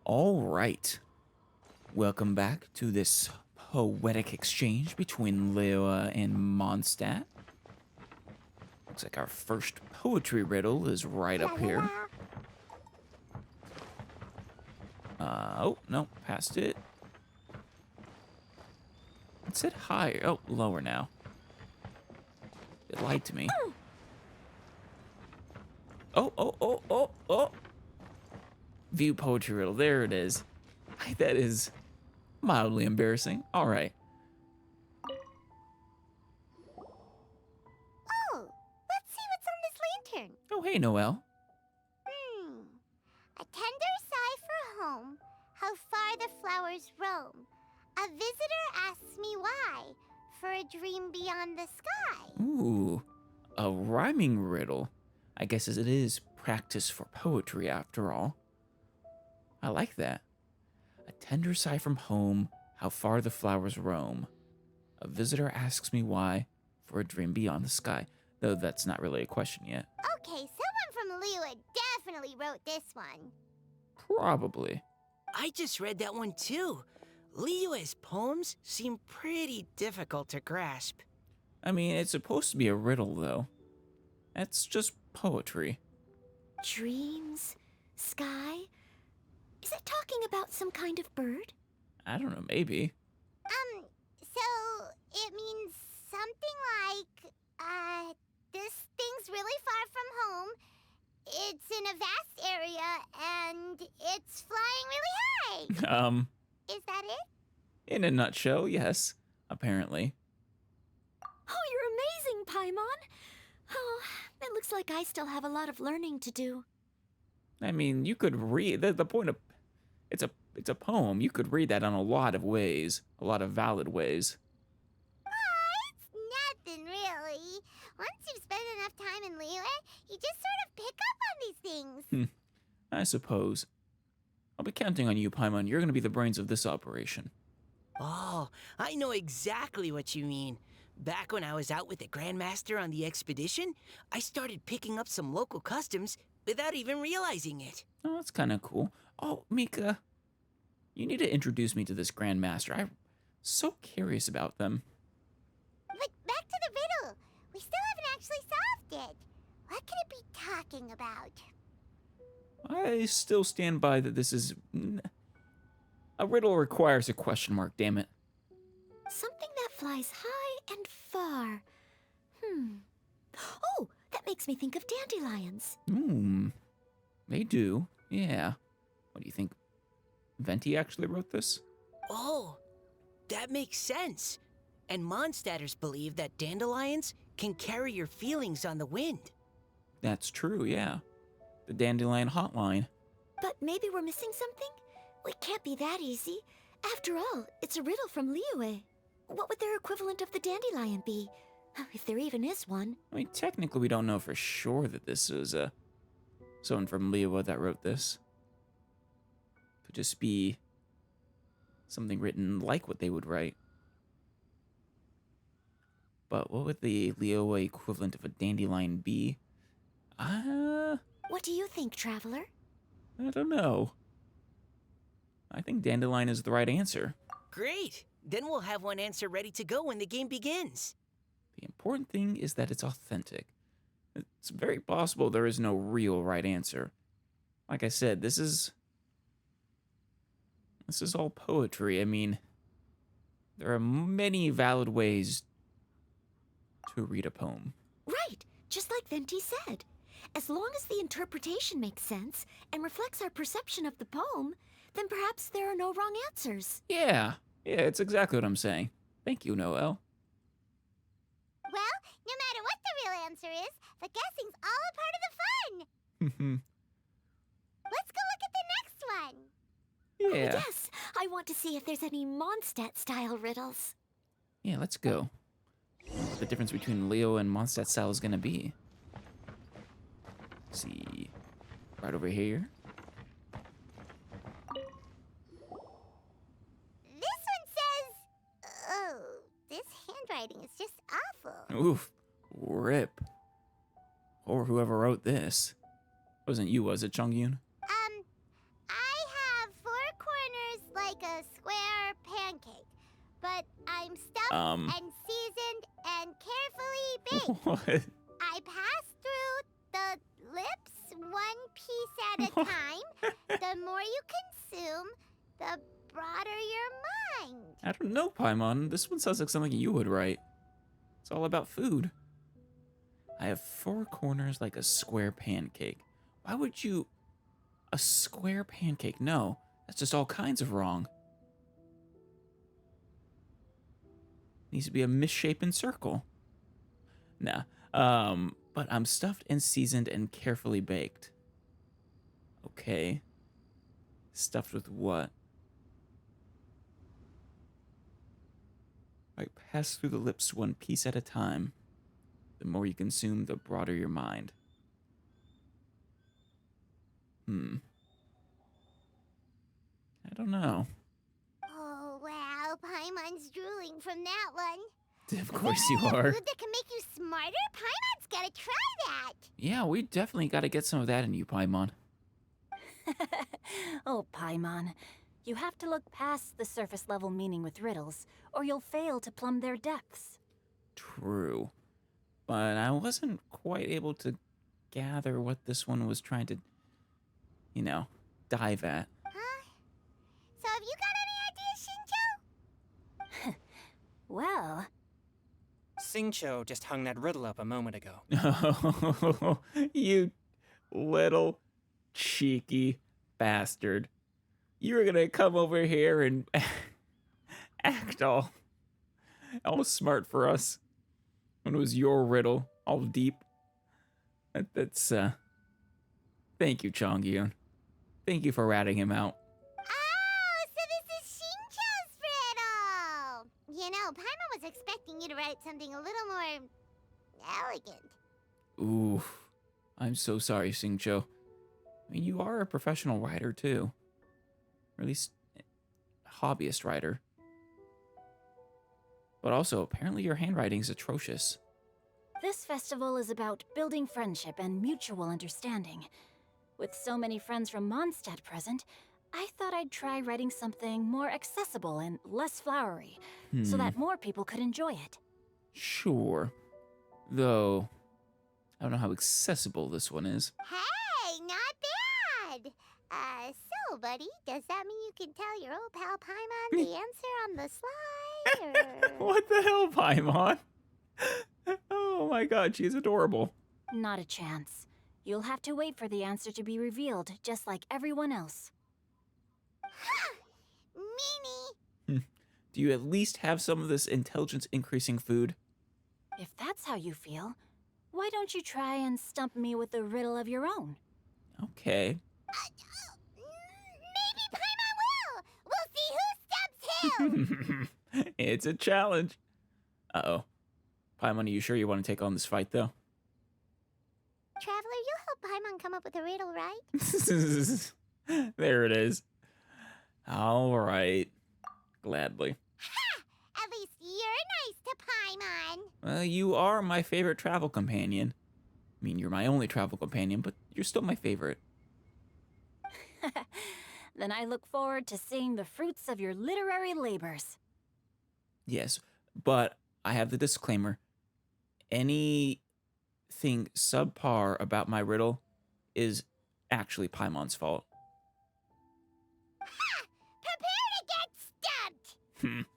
All right. Welcome back to this poetic exchange between Leoa and Mondstadt. Looks like our first poetry riddle is right up here. Oh, no, past it. It said higher. Oh, lower now. It lied to me. Oh. View poetry riddle. There it is. That is mildly embarrassing. All right. Oh, let's see what's on this lantern. Oh, hey, Noelle. A tender sigh for home, how far the flowers roam. A visitor asks me why, for a dream beyond the sky. Ooh, a rhyming riddle. I guess as it is practice for poetry after all. I like that. A tender sigh from home, how far the flowers roam. A visitor asks me why, for a dream beyond the sky. Though that's not really a question yet. Okay, someone from Liyue definitely wrote this one. Probably. I just read that one too. Liyue's poems seem pretty difficult to grasp. I mean, it's supposed to be a riddle, though. That's just poetry. Dreams? Sky? Is it talking about some kind of bird? I don't know, maybe. So it means something like, this thing's really far from home. It's in a vast area, and it's flying really high. Is that it? In a nutshell, yes. Apparently. Oh, you're amazing, Paimon. Oh, it looks like I still have a lot of learning to do. I mean, you could read the point of it's a poem. You could read that on a lot of ways, a lot of valid ways. It's nothing really. Once you've spent enough time in Liyue, you just sort of pick up on these things. I suppose. I'll be counting on you, Paimon. You're going to be the brains of this operation. Oh, I know exactly what you mean. Back when I was out with the Grandmaster on the expedition, I started picking up some local customs without even realizing it. Oh, that's kind of cool. Oh, Mika, you need to introduce me to this Grandmaster. I'm so curious about them. But back to the riddle. We still haven't actually solved it. What could it be talking about? I still stand by that this is... A riddle requires a question mark, damn it. Something that flies high and far. Oh, that makes me think of dandelions. They do, yeah. What do you think? Venti actually wrote this? Oh, that makes sense. And Mondstadters believe that dandelions can carry your feelings on the wind. That's true, yeah. The Dandelion Hotline. But maybe we're missing something? It can't be that easy. After all, it's a riddle from Liyue. What would their equivalent of the dandelion be? If there even is one. I mean, technically we don't know for sure that this is someone from Liyue that wrote this. Could just be something written like what they would write. But what would the Liyue equivalent of a dandelion be? What do you think, Traveler? I don't know. I think dandelion is the right answer. Great! Then we'll have one answer ready to go when the game begins. The important thing is that it's authentic. It's very possible there is no real right answer. Like I said, this is all poetry. I mean, there are many valid ways to read a poem. Right, just like Venti said. As long as the interpretation makes sense and reflects our perception of the poem, then perhaps there are no wrong answers. Yeah, it's exactly what I'm saying. Thank you, Noelle. Well, no matter what the real answer is, the guessing's all a part of the fun. Let's go look at the next one. Yeah. Oh, yes, I want to see if there's any Mondstadt-style riddles. Yeah, let's go. What the difference between Leo and Mondstadt style is gonna be. Let's see. Right over here. This one says, oh, this handwriting is just awful. Oof. Rip. Or whoever wrote this. Wasn't you, was it, Chongyun? I have 4 a square pancake, but I'm stuffed Um. and seasoned and carefully baked. What? I pass through the lips one piece at a time. The more you consume, the broader your mind. I don't know, Paimon. This one sounds like something you would write. It's all about food. I have 4 corners like a square pancake. Why would you... A square pancake? No, that's just all kinds of wrong. Needs to be a misshapen circle. Nah. But I'm stuffed and seasoned and carefully baked. Okay. Stuffed with what? I pass through the lips one piece at a time. The more you consume, the broader your mind. I don't know. Oh, wow. Paimon's drooling from that one. Of course you Food are. that can make you smarter? Paimon's gotta try that. Yeah, we definitely got to get some of that in you, Paimon. Oh, Paimon. You have to look past the surface level meaning with riddles, or you'll fail to plumb their depths. True. But I wasn't quite able to gather what this one was trying to, dive at. Huh? So have you got any ideas, Shinjo? Well, Singcho just hung that riddle up a moment ago. Oh, you little cheeky bastard. You were gonna come over here and act all smart for us when it was your riddle, all deep. That's thank you, Chongyun. Thank you for ratting him out. Oh, so this is Shinjo's riddle. You know, Paimon was expecting you to write something a little more elegant. Ooh, I'm so sorry, Singcho. I mean, you are a professional writer too. Or at least hobbyist writer. But also, apparently your handwriting's atrocious. this festival is about building friendship and mutual understanding. With so many friends from Mondstadt present, I thought I'd try writing something more accessible and less flowery, so that more people could enjoy it. Sure. Though, I don't know how accessible this one is. Hey, not bad. So, buddy, does that mean you can tell your old pal Paimon the answer on the slide, or... What the hell, Paimon? Oh my god, she's adorable. Not a chance. You'll have to wait for the answer to be revealed, just like everyone else. Meanie. Do you at least have some of this intelligence-increasing food? If that's how you feel, why don't you try and stump me with a riddle of your own? Okay. Maybe Paimon will. We'll see who stumps him. It's a challenge. Uh-oh. Paimon, are you sure you want to take on this fight, though? Traveler, you'll help Paimon come up with a riddle, right? There it is. All right. Gladly. At least you're nice to Paimon. You are my favorite travel companion. I mean, you're my only travel companion, but you're still my favorite. Then I look forward to seeing the fruits of your literary labors. Yes, but I have the disclaimer. Anything subpar about my riddle is actually Paimon's fault. Prepare to get stumped.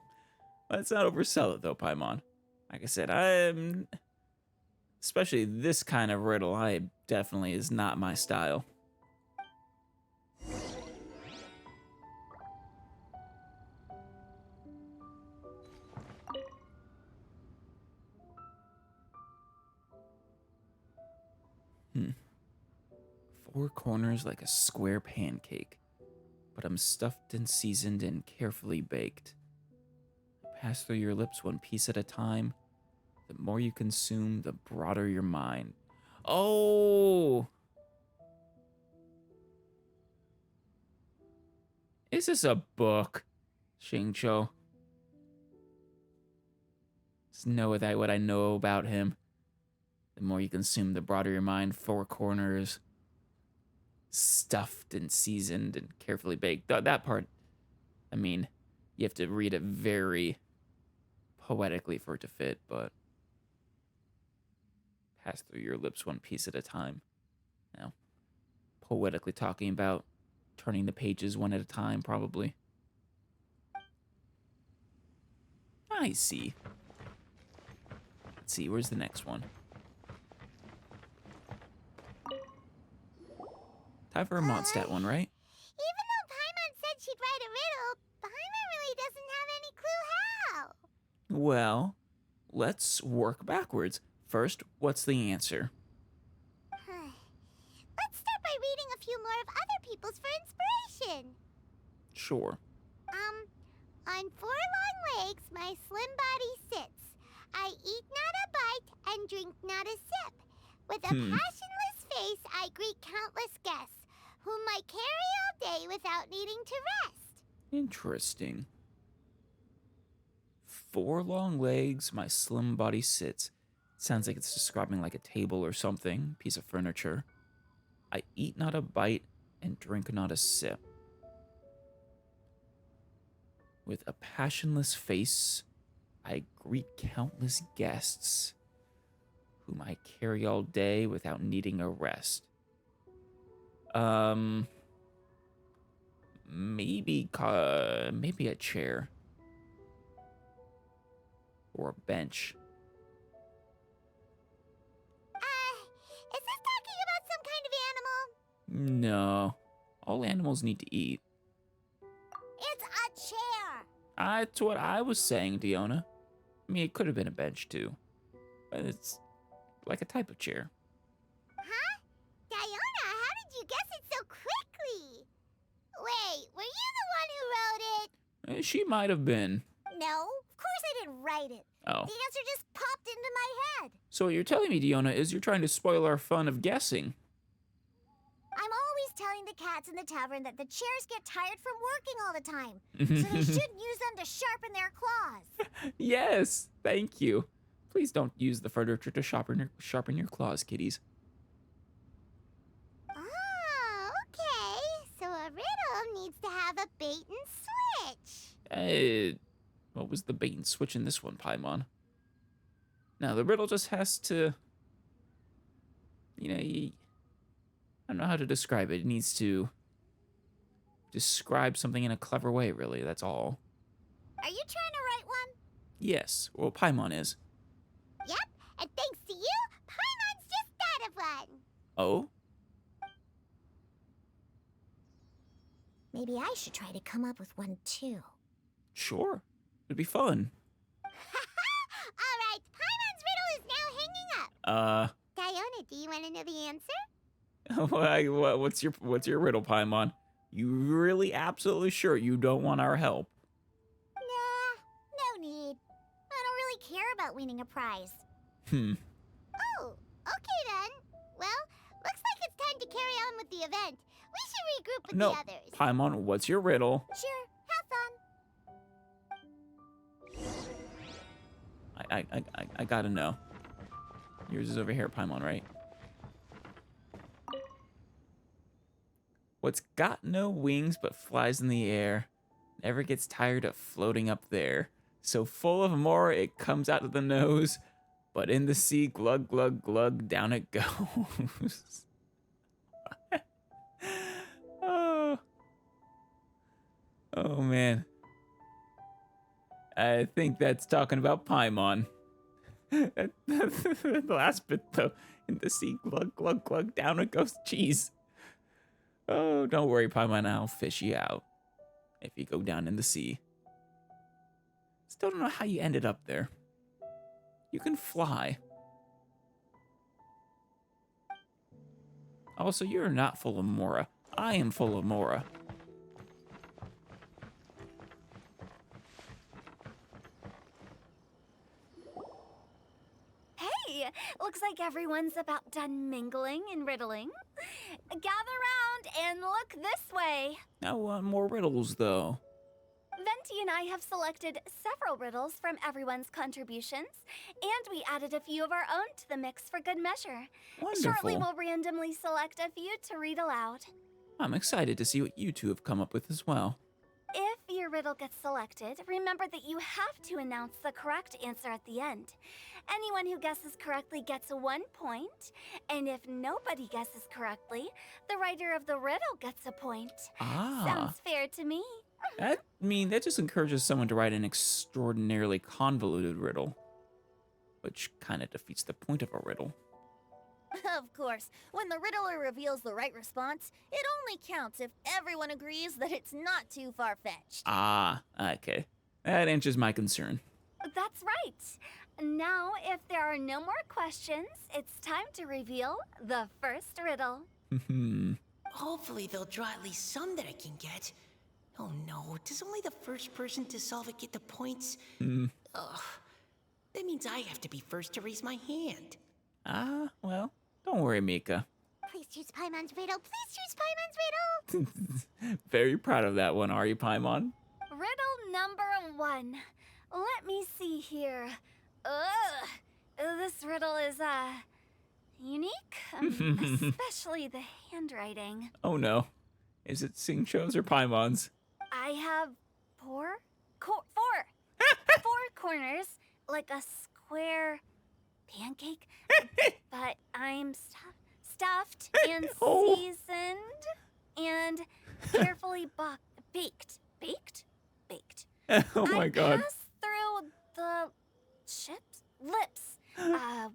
Let's not oversell it, though, Paimon. Like I said, especially this kind of riddle, definitely is not my style. Four corners like a square pancake, but I'm stuffed and seasoned and carefully baked. Pass through your lips one piece at a time. The more you consume, the broader your mind. Oh! Is this a book, Xingqiu? Just know that what I know about him. The more you consume, the broader your mind. Four corners, stuffed and seasoned and carefully baked. That part, I mean, You have to read it very poetically for it to fit, but pass through your lips one piece at a time. Now, poetically talking about turning the pages one at a time, probably. I see. Let's see, where's the next one? Time for a Mondstadt one, right? Even though Paimon said she'd write a riddle, Paimon really doesn't have any clue how. Well, let's work backwards. First, what's the answer? Let's start by reading a few more of other people's for inspiration. Sure. On 4 long legs, my slim body sits. I eat not a bite and drink not a sip. With a passionless face, I greet countless guests, whom I carry all day without needing to rest. Interesting. 4 long legs, my slim body sits. Sounds like it's describing like a table or something, piece of furniture. I eat not a bite and drink not a sip. With a passionless face, I greet countless guests, whom I carry all day without needing a rest. Maybe a chair. Or a bench. Is this talking about some kind of animal? No. All animals need to eat. It's a chair. That's what I was saying, Diona. I mean, it could have been a bench, too. But it's like a type of chair. Huh? Diona, how did you guess it so quickly? Wait, were you the one who wrote it? She might have been. No, of course I didn't write it. Oh. The answer just popped into my head. So what you're telling me, Diona, is you're trying to spoil our fun of guessing. I'm always telling the cats in the tavern that the chairs get tired from working all the time, so they shouldn't use them to sharpen their claws. Yes, thank you. Please don't use the furniture to sharpen your claws, kitties. Oh, okay. So a riddle needs to have a bait and switch. What was the bait and switch in this one, Paimon? Now, the riddle just has to... I don't know how to describe it. It needs to describe something in a clever way, really. That's all. Are you trying to write one? Yes. Well, Paimon is. Yep, and thanks to you, Paimon's just thought of one. Oh? Maybe I should try to come up with one, too. Sure. It'd be fun. All right, Paimon's riddle is now hanging up. Diona, do you want to know the answer? What's your riddle, Paimon? You really absolutely sure you don't want our help? Nah, no need. I don't really care about winning a prize. Oh, okay then. Well, looks like it's time to carry on with the event. We should regroup with the others. Paimon, what's your riddle? Sure, have fun. I gotta know. Yours is over here, Paimon, right? What's got no wings but flies in the air, never gets tired of floating up there. So full of more it comes out of the nose, but in the sea, glug, glug, glug, down it goes. Oh, man. I think that's talking about Paimon. The last bit, though. In the sea, glug, glug, glug, down it goes. Jeez. Oh, don't worry, Paimon. I'll fish you out if you go down in the sea. Still don't know how you ended up there. You can fly. Also, you're not full of Mora. I am full of Mora. Hey, looks like everyone's about done mingling and riddling. Gather round and look this way. I want more riddles, though. Venti and I have selected several riddles from everyone's contributions, and we added a few of our own to the mix for good measure. Wonderful. Shortly, we'll randomly select a few to read aloud. I'm excited to see what you two have come up with as well. If you're your riddle gets selected, remember that you have to announce the correct answer at the end. Anyone who guesses correctly gets 1 point, and if nobody guesses correctly, the writer of the riddle gets a point. Ah. Sounds fair to me. That just encourages someone to write an extraordinarily convoluted riddle, which kind of defeats the point of a riddle. Of course, when the riddler reveals the right response, it only counts if everyone agrees that it's not too far-fetched. Ah, okay. That answers my concern. That's right. Now, if there are no more questions, it's time to reveal the first riddle. Hopefully they'll draw at least some that I can get. Oh no, does only the first person to solve it get the points? Ugh. That means I have to be first to raise my hand. Well, don't worry, Mika. Please choose Paimon's riddle. Please choose Paimon's riddle. Very proud of that one, are you, Paimon? Riddle number 1. Let me see here. This riddle is, unique, especially the handwriting. Oh no. Is it Xingqiu's or Paimon's? I have 4 corners, like a square pancake, but I'm stuffed and Oh. seasoned and carefully baked. Oh my god. I pass through the lips,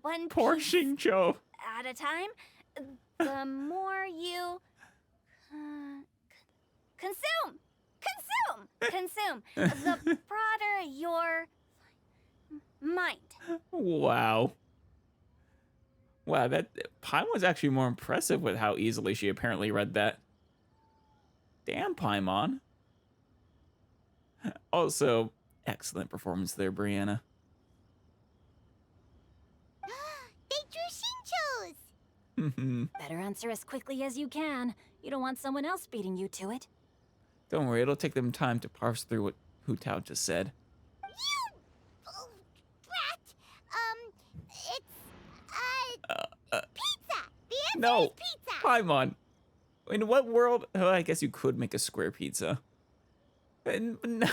one Poor piece Xingqiu. at a time. The more you consume, the broader your mind. Wow. Wow, that Paimon's actually more impressive with how easily she apparently read that. Damn, Paimon. Also, excellent performance there, Brianna. They drew Xingqiu's. Better answer as quickly as you can. You don't want someone else beating you to it. Don't worry, it'll take them time to parse through what Hu Tao just said. You brat. It's pizza. The answer No, is pizza. Paimon. In what world? Oh, I guess you could make a square pizza. But no. Even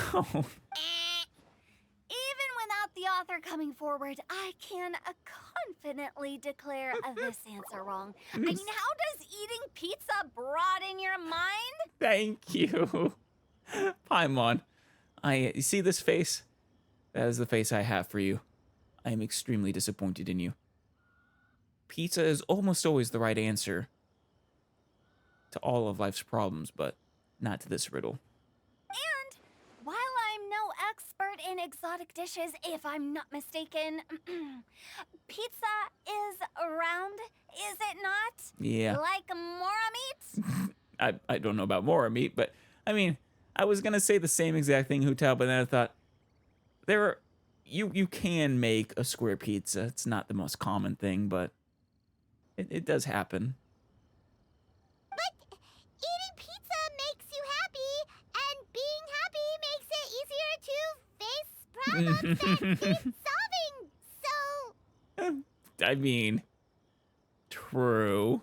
without the author coming forward, I can confidently declare this answer wrong. I mean, how does eating pizza broaden your mind? Thank you. Paimon. You see this face? That is the face I have for you. I am extremely disappointed in you. Pizza is almost always the right answer to all of life's problems, but not to this riddle. And while I'm no expert in exotic dishes, if I'm not mistaken, pizza is round, is it not? Yeah. Like mora meat? I don't know about Mora meat, but I mean, I was gonna say the same exact thing, Hu Tao, but then I thought you can make a square pizza. It's not the most common thing, but it does happen. But eating pizza makes you happy, and being happy makes it easier to face problems that need solving. So, I mean, true.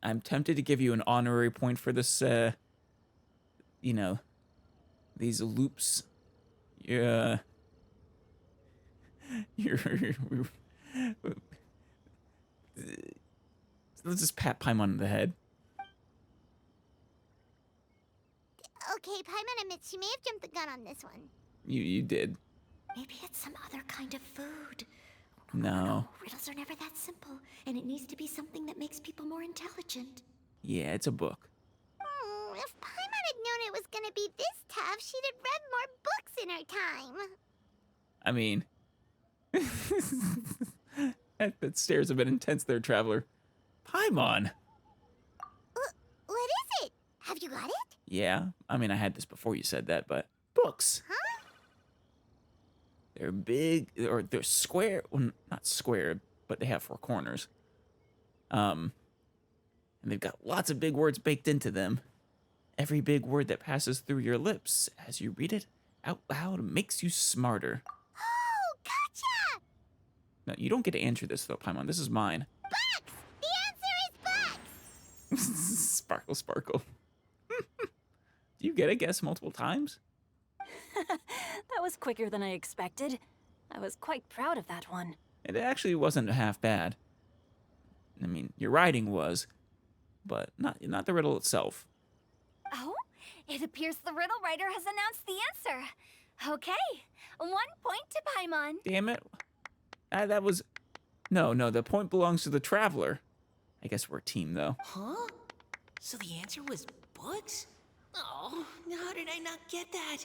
I'm tempted to give you an honorary point for this, these loops. Yeah. Let's just pat Paimon on the head. okay, Paimon admits she may have jumped the gun on this one. You did. Maybe it's some other kind of food. No. Riddles are never that simple, and it needs to be something that makes people more intelligent. Yeah, it's a book. If Paimon had known it was gonna be this tough, she'd have read more books in her time. I mean, that stare's a bit intense there, Traveler. Paimon. What is it? Have you got it? Yeah, I mean, I had this before you said that, but books. Huh? They're big, or they're square. Well, not square, but they have 4 corners. And they've got lots of big words baked into them. Every big word that passes through your lips as you read it out loud makes you smarter. Oh, gotcha! No, you don't get to answer this, though, Paimon. This is mine. Bucks! The answer is bucks! Sparkle, sparkle. Do you get a guess multiple times? That was quicker than I expected. I was quite proud of that one. It actually wasn't half bad. I mean, your writing was, but not the riddle itself. Oh, it appears the riddle writer has announced the answer. Okay, 1 point to Paimon. Damn it. That was... No, the point belongs to the traveler. I guess we're a team, though. Huh? So the answer was books? Oh, how did I not get that?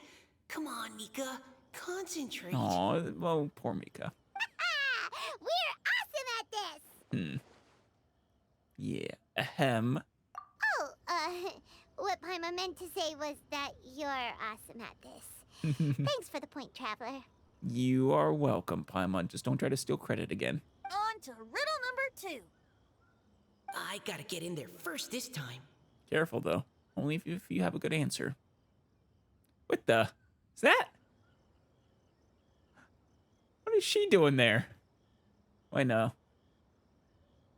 Come on, Mika. Concentrate. Aw, well, poor Mika. We're awesome at this! Yeah, ahem. Oh, what Paimon meant to say was that you're awesome at this. Thanks for the point, Traveler. You are welcome, Paimon. Just don't try to steal credit again. On to riddle number 2. I gotta get in there first this time. Careful, though. Only if you have a good answer. What the? Is that? What is she doing there? Wait, no.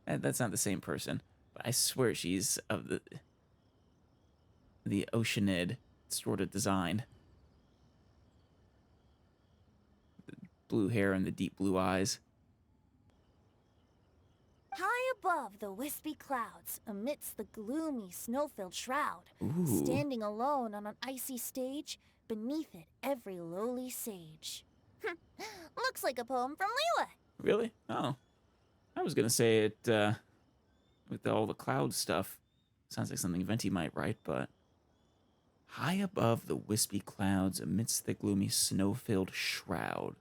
That's not the same person. But I swear she's of the Oceanid sort of design. The blue hair and the deep blue eyes. High above the wispy clouds, amidst the gloomy snow-filled shroud, Ooh. standing alone on an icy stage, beneath it every lowly sage. Looks like a poem from Leela. Really? Oh. I was gonna say it, with all the cloud stuff. Sounds like something Venti might write, but... High above the wispy clouds, amidst the gloomy snow-filled shroud,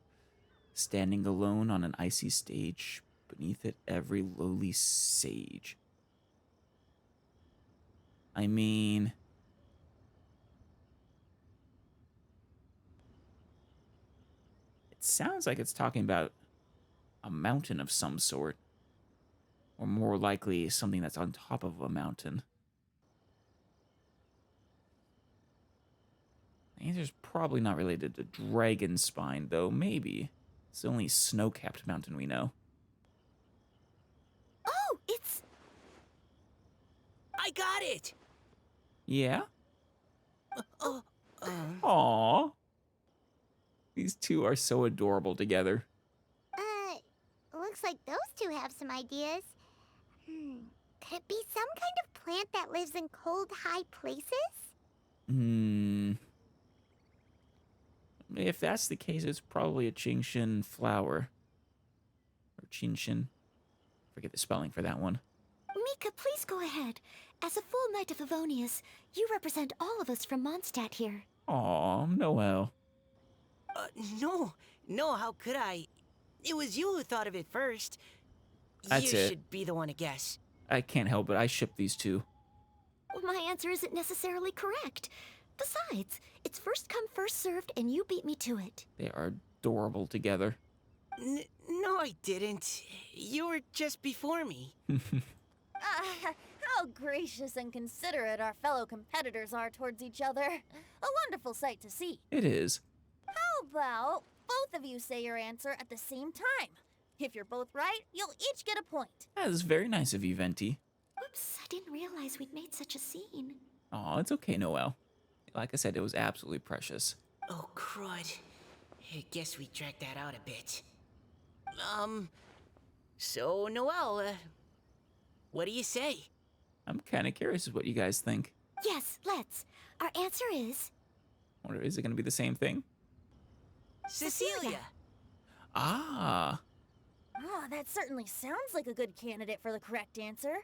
standing alone on an icy stage, beneath it every lowly sage. I mean... It sounds like it's talking about a mountain of some sort. Or more likely, something that's on top of a mountain. The answer's probably not related to Dragon Spine, though maybe. It's the only snow-capped mountain we know. Oh, it's... I got it! Yeah? Oh, Aww. These two are so adorable together. Looks like those two have some ideas. Could it be some kind of plant that lives in cold, high places? If that's the case, it's probably a Chingxin flower. Or Chinshin. Forget the spelling for that one. Mika, please go ahead. As a full Knight of Favonius, you represent all of us from Mondstadt here. Aw, Noelle. no, how could I? It was you who thought of it first. That's you it. should be the one to guess. I can't help it. I ship these two. My answer isn't necessarily correct. Besides, it's first come, first served, and you beat me to it. They are adorable together. No, I didn't. You were just before me. How gracious and considerate our fellow competitors are towards each other. A wonderful sight to see. It is. How about both of you say your answer at the same time? If you're both right, you'll each get a point. That is very nice of you, Venti. Oops, I didn't realize we'd made such a scene. Aw, it's okay, Noelle. Like I said, it was absolutely precious. Oh, crud. I guess we dragged that out a bit. So, Noelle, what do you say? I'm kind of curious what you guys think. Yes, let's. Our answer is... Wonder, is it going to be the same thing? Cecilia! Ah, Oh, that certainly sounds like a good candidate for the correct answer.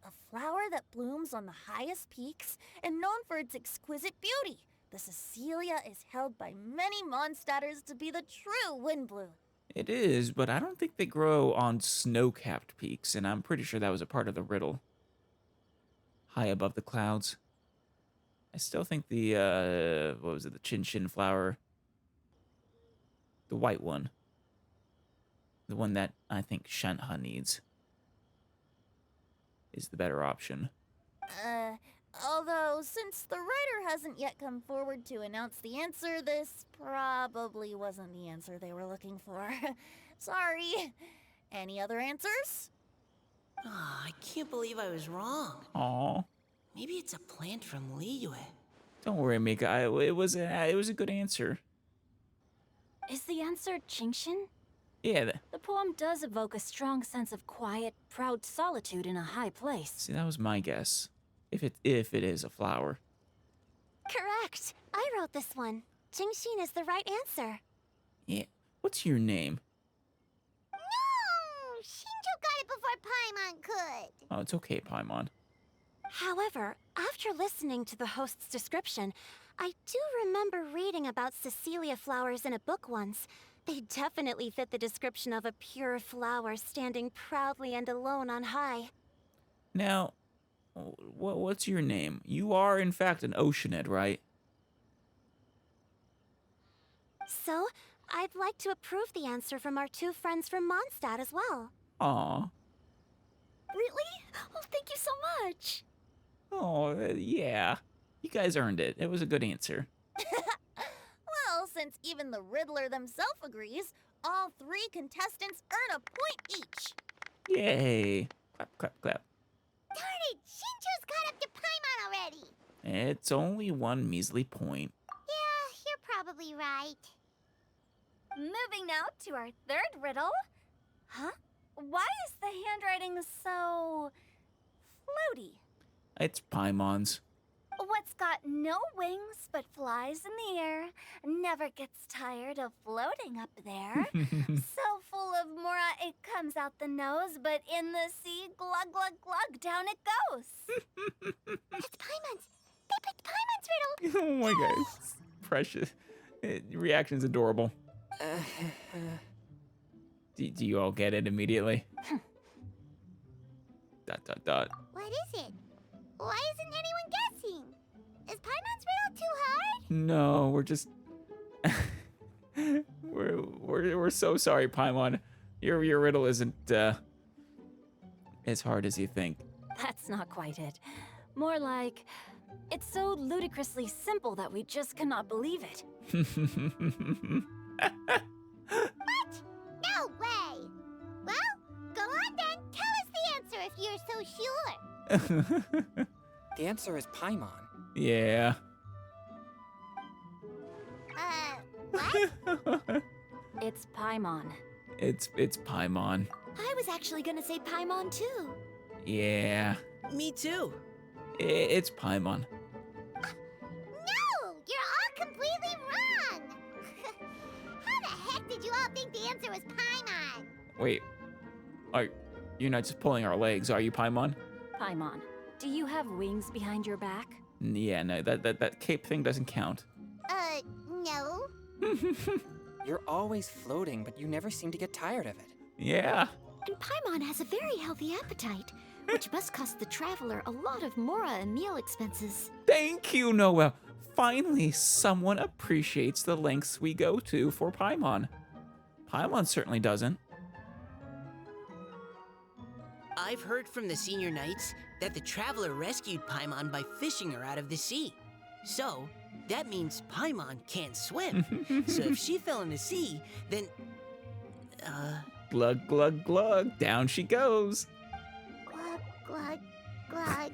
A flower that blooms on the highest peaks and known for its exquisite beauty. The Cecilia is held by many Mondstadters to be the true Windbloom. it is, but I don't think they grow on snow-capped peaks, and I'm pretty sure that was a part of the riddle. High above the clouds. I still think the, what was it, the Chinshin flower, the white one, the one that I think Shanha needs, is the better option. Although, since the writer hasn't yet come forward to announce the answer, this probably wasn't the answer they were looking for. Sorry. Any other answers? Oh, I can't believe I was wrong. Aw. Maybe it's a plant from Liyue. Don't worry, Mika. It was a good answer. Is the answer Chongyun? Yeah. The poem does evoke a strong sense of quiet, proud solitude in a high place. See, that was my guess. If it is a flower. Correct. I wrote this one. Chongyun is the right answer. Yeah. What's your name? No! Shinjo got it before Paimon could. Oh, it's okay, Paimon. However, after listening to the host's description, I do remember reading about Cecilia flowers in a book once. They definitely fit the description of a pure flower standing proudly and alone on high. Now, what's your name? You are, in fact, an Oceanid, right? So, I'd like to approve the answer from our two friends from Mondstadt as well. Aw. Really? Oh, thank you so much. Oh, yeah. You guys earned it. It was a good answer. Well, since even the Riddler themselves agrees, all 3 contestants earn a point each. Yay. Clap, clap, clap. Darn it! Shinjo's caught up to Paimon already. It's only one measly point. Yeah, you're probably right. Moving now to our third riddle. Huh? Why is the handwriting so floaty? It's Paimon's. What's got no wings but flies in the air, never gets tired of floating up there. So full of mora it comes out the nose, but in the sea, glug glug glug, down it goes. It's Paimon's. They picked Paimon's riddle. Oh my god. It's precious. Reaction's adorable. Do you all get it immediately? Dot, dot, dot. What is it? Why isn't anyone guessing? Is Paimon's riddle too hard? No, we're just we're so sorry, Paimon. Your riddle isn't as hard as you think. That's not quite it. More like, it's so ludicrously simple that we just cannot believe it. What? No way! Well, go on then. Tell us the answer if you're so sure. The answer is Paimon. Yeah. What? It's Paimon. It's Paimon. I was actually gonna say Paimon too. Yeah. Me too. It's Paimon. No! You're all completely wrong! How the heck did you all think the answer was Paimon? Wait. You're not just pulling our legs, are you, Paimon? Paimon, do you have wings behind your back? Yeah, no, that cape thing doesn't count. No. You're always floating, but you never seem to get tired of it. Yeah. And Paimon has a very healthy appetite, which must cost the traveler a lot of mora and meal expenses. Thank you, Noel. Finally, someone appreciates the lengths we go to for Paimon. Paimon certainly doesn't. I've heard from the senior knights that the traveler rescued Paimon by fishing her out of the sea. So, that means Paimon can't swim. So if she fell in the sea, then... Glug, glug, glug. Down she goes. Glug, glug, glug.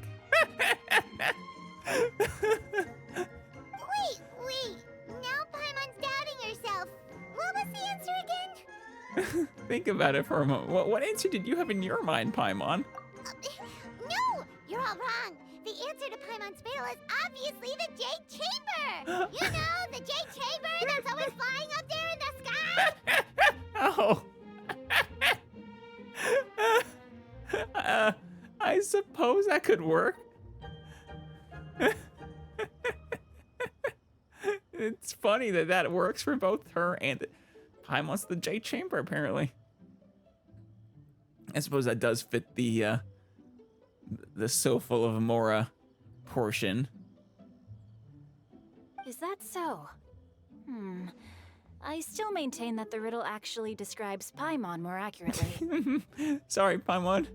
Wait. Now Paimon's doubting herself. What was the answer again? Think about it for a moment. What answer did you have in your mind, Paimon? No! You're all wrong. The answer to Paimon's riddle is obviously the Jade Chamber! You know, the Jade Chamber that's always flying up there in the sky? Oh. I suppose that could work. It's funny that works for both her and Paimon's the J Chamber, apparently. I suppose that does fit the so full of Mora portion. Is that so? I still maintain that the riddle actually describes Paimon more accurately. Sorry, Paimon.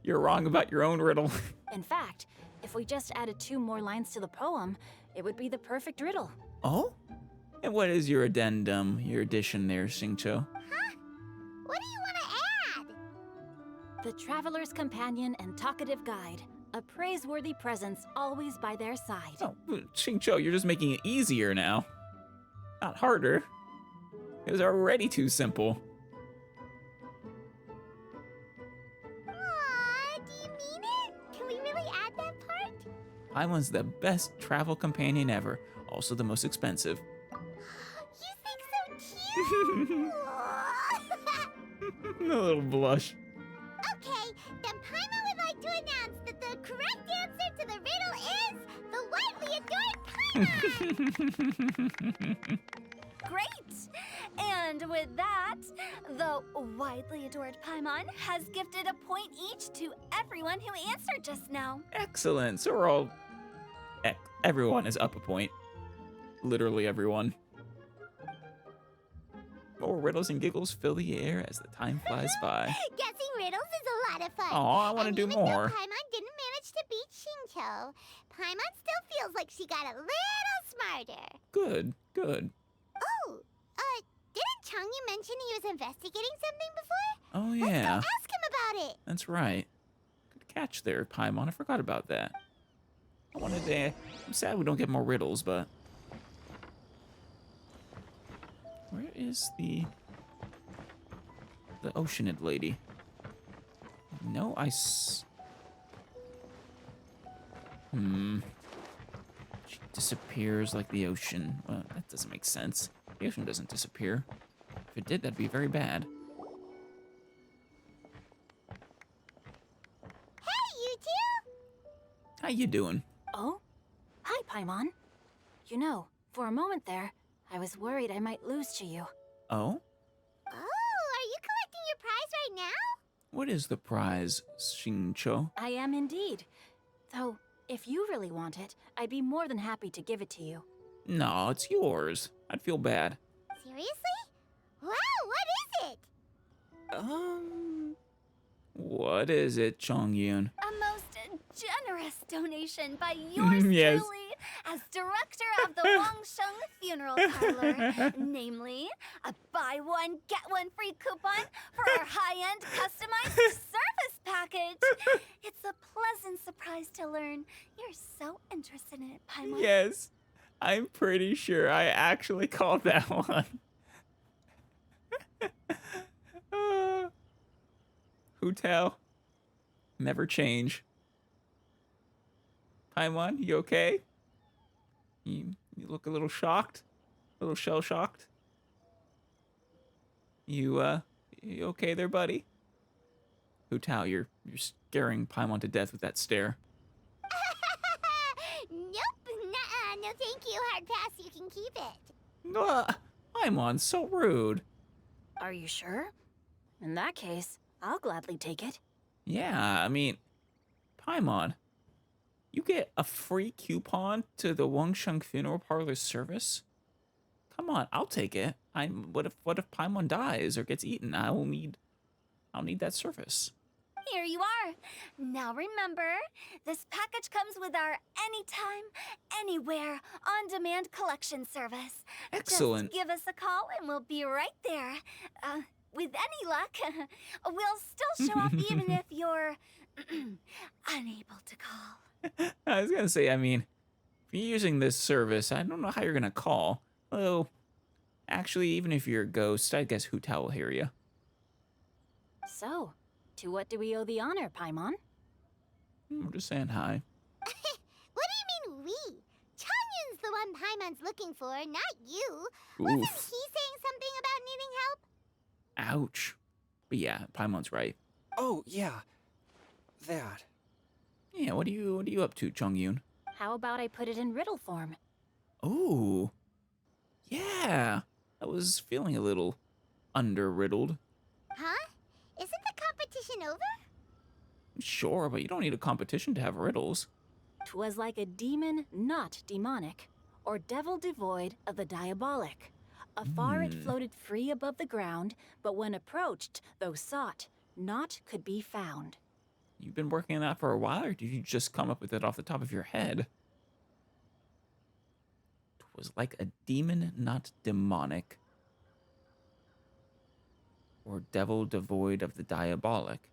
You're wrong about your own riddle. In fact, if we just added 2 more lines to the poem, it would be the perfect riddle. Oh? And what is your addendum, your addition there, Xingqiu? Huh? What do you want to add? The traveler's companion and talkative guide, A praiseworthy presence always by their side. Oh, Xingqiu, you're just making it easier now. Not harder. It was already too simple. Aw, do you mean it? Can we really add that part? Paimon's the best travel companion ever. Also the most expensive. You think so too? A little blush. Okay, then Paimon would like to announce that the correct answer to the riddle is the widely adored Paimon! Great! And with that, the widely adored Paimon has gifted a point each to everyone who answered just now. Excellent. So we're all... Everyone is up a point. Literally everyone. More riddles and giggles fill the air as the time flies by. Guessing riddles is a lot of fun. Aw, I want to And do even more. though Paimon didn't manage to beat Xingqiu, Paimon still feels like she got a little smarter. Good, good. Oh, didn't Chongyun mention he was investigating something before? Oh, Let's yeah. go ask him about it. That's right. Good catch there, Paimon. I forgot about that. I wanted to... I'm sad we don't get more riddles, but... Where is the Oceanid lady? No, She disappears like the ocean. Well, that doesn't make sense. The ocean doesn't disappear. If it did, that'd be very bad. Hey, you two! How you doing? Oh? Hi, Paimon. You know, for a moment there, I was worried I might lose to you. Oh? Oh, are you collecting your prize right now? What is the prize, Xingqiu? I am indeed. Though, if you really want it, I'd be more than happy to give it to you. No, it's yours. I'd feel bad. Seriously? Wow, what is it? What is it, Chongyun? A most generous donation by yours Yes. truly as director of the Wangsheng Funeral Parlor. Namely, a buy one, get one free coupon for our high-end customized service package. It's a pleasant surprise to learn you're so interested in it, Paimon. Yes, I'm pretty sure I actually called that one. Who tell? Never change. Paimon, you okay? You look a little shocked? A little shell-shocked? You okay there, buddy? Hu Tao, you're scaring Paimon to death with that stare. Nope, nuh-uh, no thank you, hard pass, you can keep it. Paimon, so rude. Are you sure? In that case, I'll gladly take it. Yeah, I mean, Paimon, you get a free coupon to the Wangsheng Funeral Parlor service? Come on, I'll take it. What if Paimon dies or gets eaten? I'll need that service. Here you are. Now remember, this package comes with our anytime, anywhere, on-demand collection service. Excellent. Just give us a call and we'll be right there. With any luck, we'll still show up even if you're unable to call. I was gonna say, I mean, if you're using this service, I don't know how you're gonna call. Although, actually, even if you're a ghost, I guess Hu Tao will hear you. So, to what do we owe the honor, Paimon? I'm just saying hi. What do you mean we? Chongyun's the one Paimon's looking for, not you. Wasn't he Oof. saying something about needing help? Ouch. But yeah, Paimon's right. Oh, yeah. That. Yeah, what are you up to, Chongyun? How about I put it in riddle form? Ooh. Yeah. I was feeling a little under-riddled. Huh? Isn't the competition over? Sure, but you don't need a competition to have riddles. 'Twas like a demon not demonic, or devil devoid of the diabolic. Afar it floated free above the ground, but when approached, though sought, naught could be found. You've been working on that for a while, or did you just come up with it off the top of your head? 'Twas like a demon not demonic, or devil devoid of the diabolic.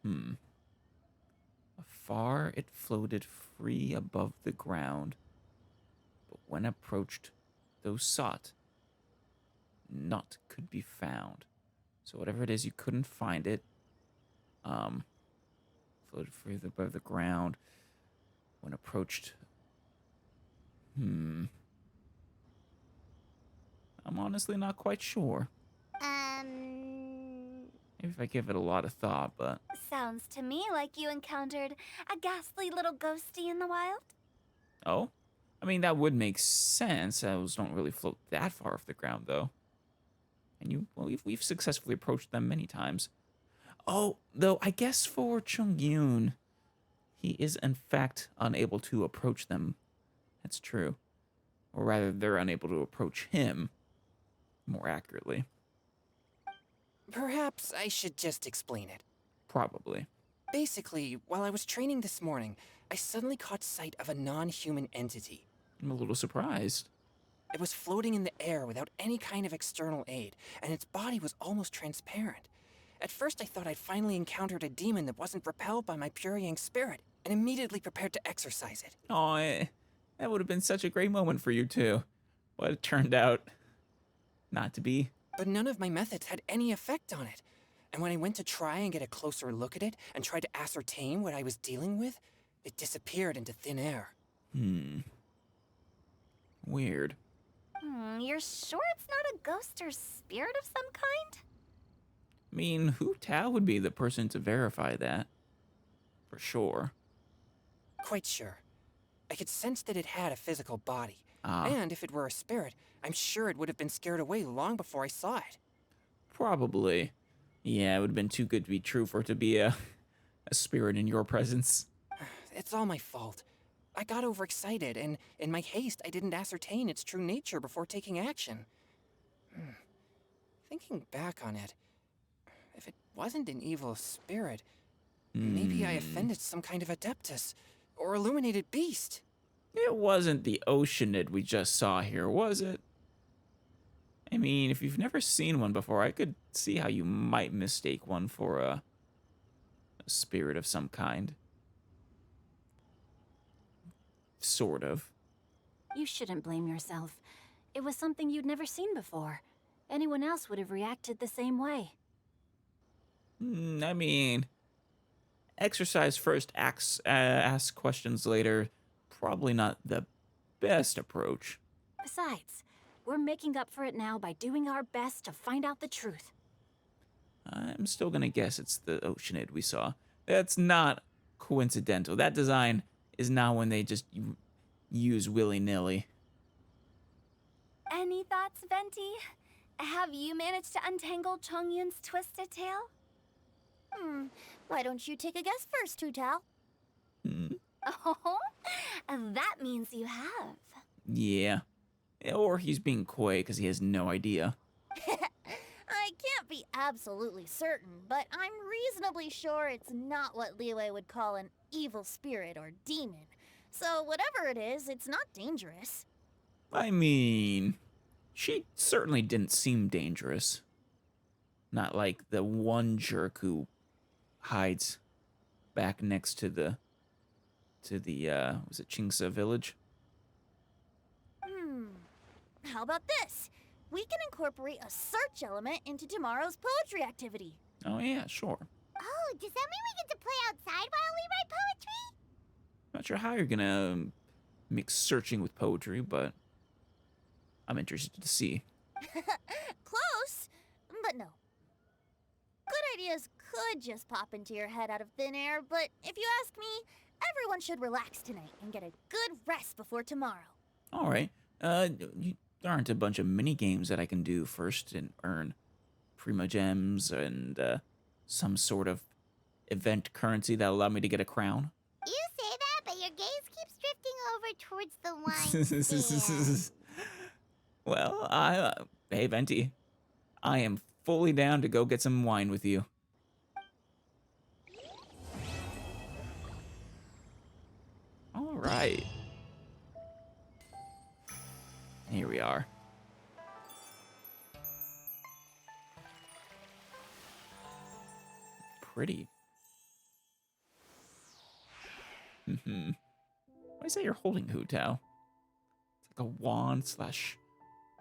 A far it floated free above the ground, but when approached, though sought, naught could be found. So whatever it is, you couldn't find it. Floated free above the ground. When approached, I'm honestly not quite sure. Maybe if I give it a lot of thought, but... Sounds to me like you encountered a ghastly little ghosty in the wild. Oh? I mean, that would make sense. Owls don't really float that far off the ground, though. And we've successfully approached them many times. Oh, though I guess for Chongyun, he is in fact unable to approach them. That's true. Or rather, they're unable to approach him, more accurately. Perhaps I should just explain it. Probably. Basically, while I was training this morning, I suddenly caught sight of a non-human entity. I'm a little surprised. It was floating in the air without any kind of external aid, and its body was almost transparent. At first I thought I'd finally encountered a demon that wasn't repelled by my pure yang spirit, and immediately prepared to exorcise it. Oh, that would have been such a great moment for you, too. But it turned out not to be. But none of my methods had any effect on it. And when I went to try and get a closer look at it and try to ascertain what I was dealing with, it disappeared into thin air. Weird. You're sure it's not a ghost or spirit of some kind? I mean, Hu Tao would be the person to verify that. For sure. Quite sure. I could sense that it had a physical body. And if it were a spirit, I'm sure it would have been scared away long before I saw it. Probably. Yeah, it would have been too good to be true for it to be a spirit in your presence. It's all my fault. I got overexcited, and in my haste, I didn't ascertain its true nature before taking action. Thinking back on it, if it wasn't an evil spirit, maybe I offended some kind of adeptus or illuminated beast. It wasn't the Oceanid we just saw here, was it? I mean, if you've never seen one before, I could see how you might mistake one for a spirit of some kind. Sort of. You shouldn't blame yourself. It was something you'd never seen before. Anyone else would have reacted the same way. I mean, exercise first, ask questions later. Probably not the best approach. Besides, we're making up for it now by doing our best to find out the truth. I'm still gonna guess it's the Oceanid we saw. That's not coincidental. That design is not one they just use willy-nilly. Any thoughts, Venti? Have you managed to untangle Chongyun's twisted tail? Why don't you take a guess first, Hu Tao? Oh, that means you have. Yeah. Or he's being coy because he has no idea. I can't be absolutely certain, but I'm reasonably sure it's not what Liyue would call an evil spirit or demon. So whatever it is, it's not dangerous. I mean, she certainly didn't seem dangerous. Not like the one jerk who hides back next to the was it Chingsa village? How about this? We can incorporate a search element into tomorrow's poetry activity. Oh yeah, sure. Oh, does that mean we get to play outside while we write poetry? Not sure how you're gonna mix searching with poetry, but I'm interested to see. Close, but no. Good ideas could just pop into your head out of thin air, but if you ask me, everyone should relax tonight and get a good rest before tomorrow. All right. There aren't a bunch of mini games that I can do first and earn Prima Gems and some sort of event currency that'll allow me to get a crown. You say that, but your gaze keeps drifting over towards the wine stand. Well, hey, Venti, I am fully down to go get some wine with you. All right. Here we are. Pretty. Why is that you're holding, Hu Tao? It's like a wand slash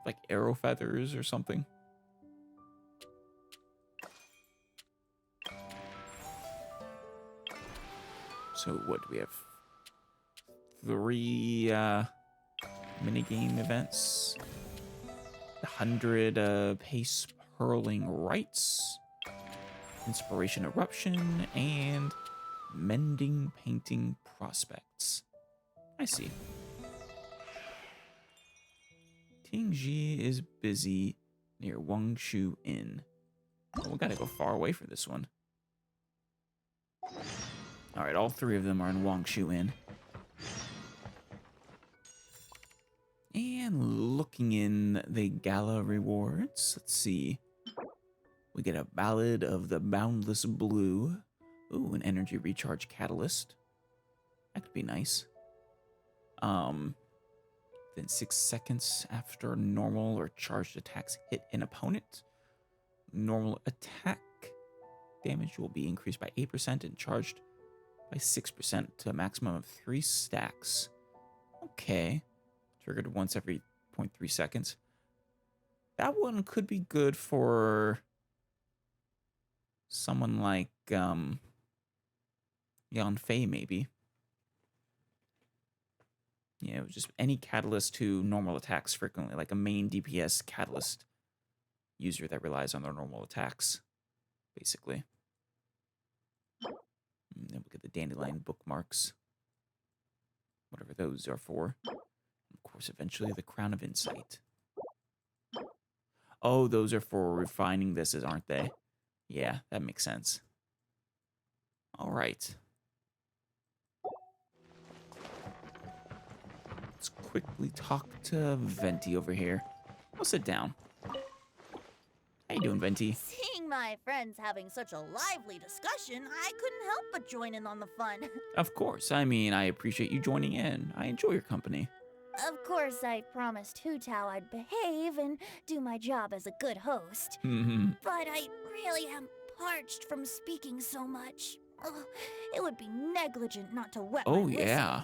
like arrow feathers or something. So what do we have? 3 minigame events. The 100 pace hurling rights. Inspiration eruption and mending painting prospects. I see. Tingji is busy near Wangshu Inn. Oh, we gotta go far away for this one. Alright, all 3 of them are in Wangshu Inn. And looking in the gala rewards, let's see. We get a Ballad of the Boundless Blue. Ooh, an energy recharge catalyst. That could be nice. Then 6 seconds after normal or charged attacks hit an opponent, normal attack damage will be increased by 8% and charged by 6% to a maximum of 3 stacks. Okay. Triggered once every 0.3 seconds. That one could be good for someone like Yan Fei, maybe. Yeah, it was just any catalyst to normal attacks frequently, like a main DPS catalyst user that relies on their normal attacks, basically. And then we get the dandelion bookmarks, whatever those are for. Of course, eventually the Crown of Insight. Oh, those are for refining this, aren't they? Yeah, that makes sense. All right. Let's quickly talk to Venti over here. I'll sit down. How you doing, Venti? Seeing my friends having such a lively discussion, I couldn't help but join in on the fun. Of course. I mean, I appreciate you joining in. I enjoy your company. Of course, I promised Hu Tao I'd behave and do my job as a good host. But I really am parched from speaking so much. Ugh, it would be negligent not to wet my Oh, whistle. yeah.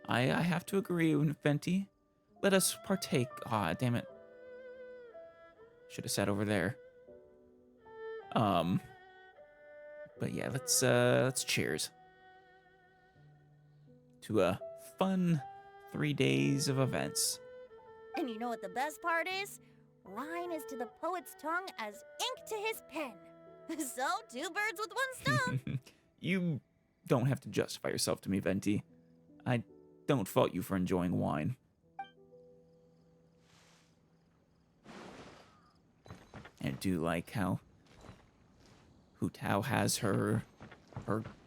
I have to agree, Venti. Let us partake. Ah, damn it. Should have sat over there. But yeah, let's cheers to a fun 3 days of events. And you know what the best part is? Wine is to the poet's tongue as ink to his pen. So, 2 birds with 1 stone. You don't have to justify yourself to me, Venti. I don't fault you for enjoying wine. I do like how Hu Tao has her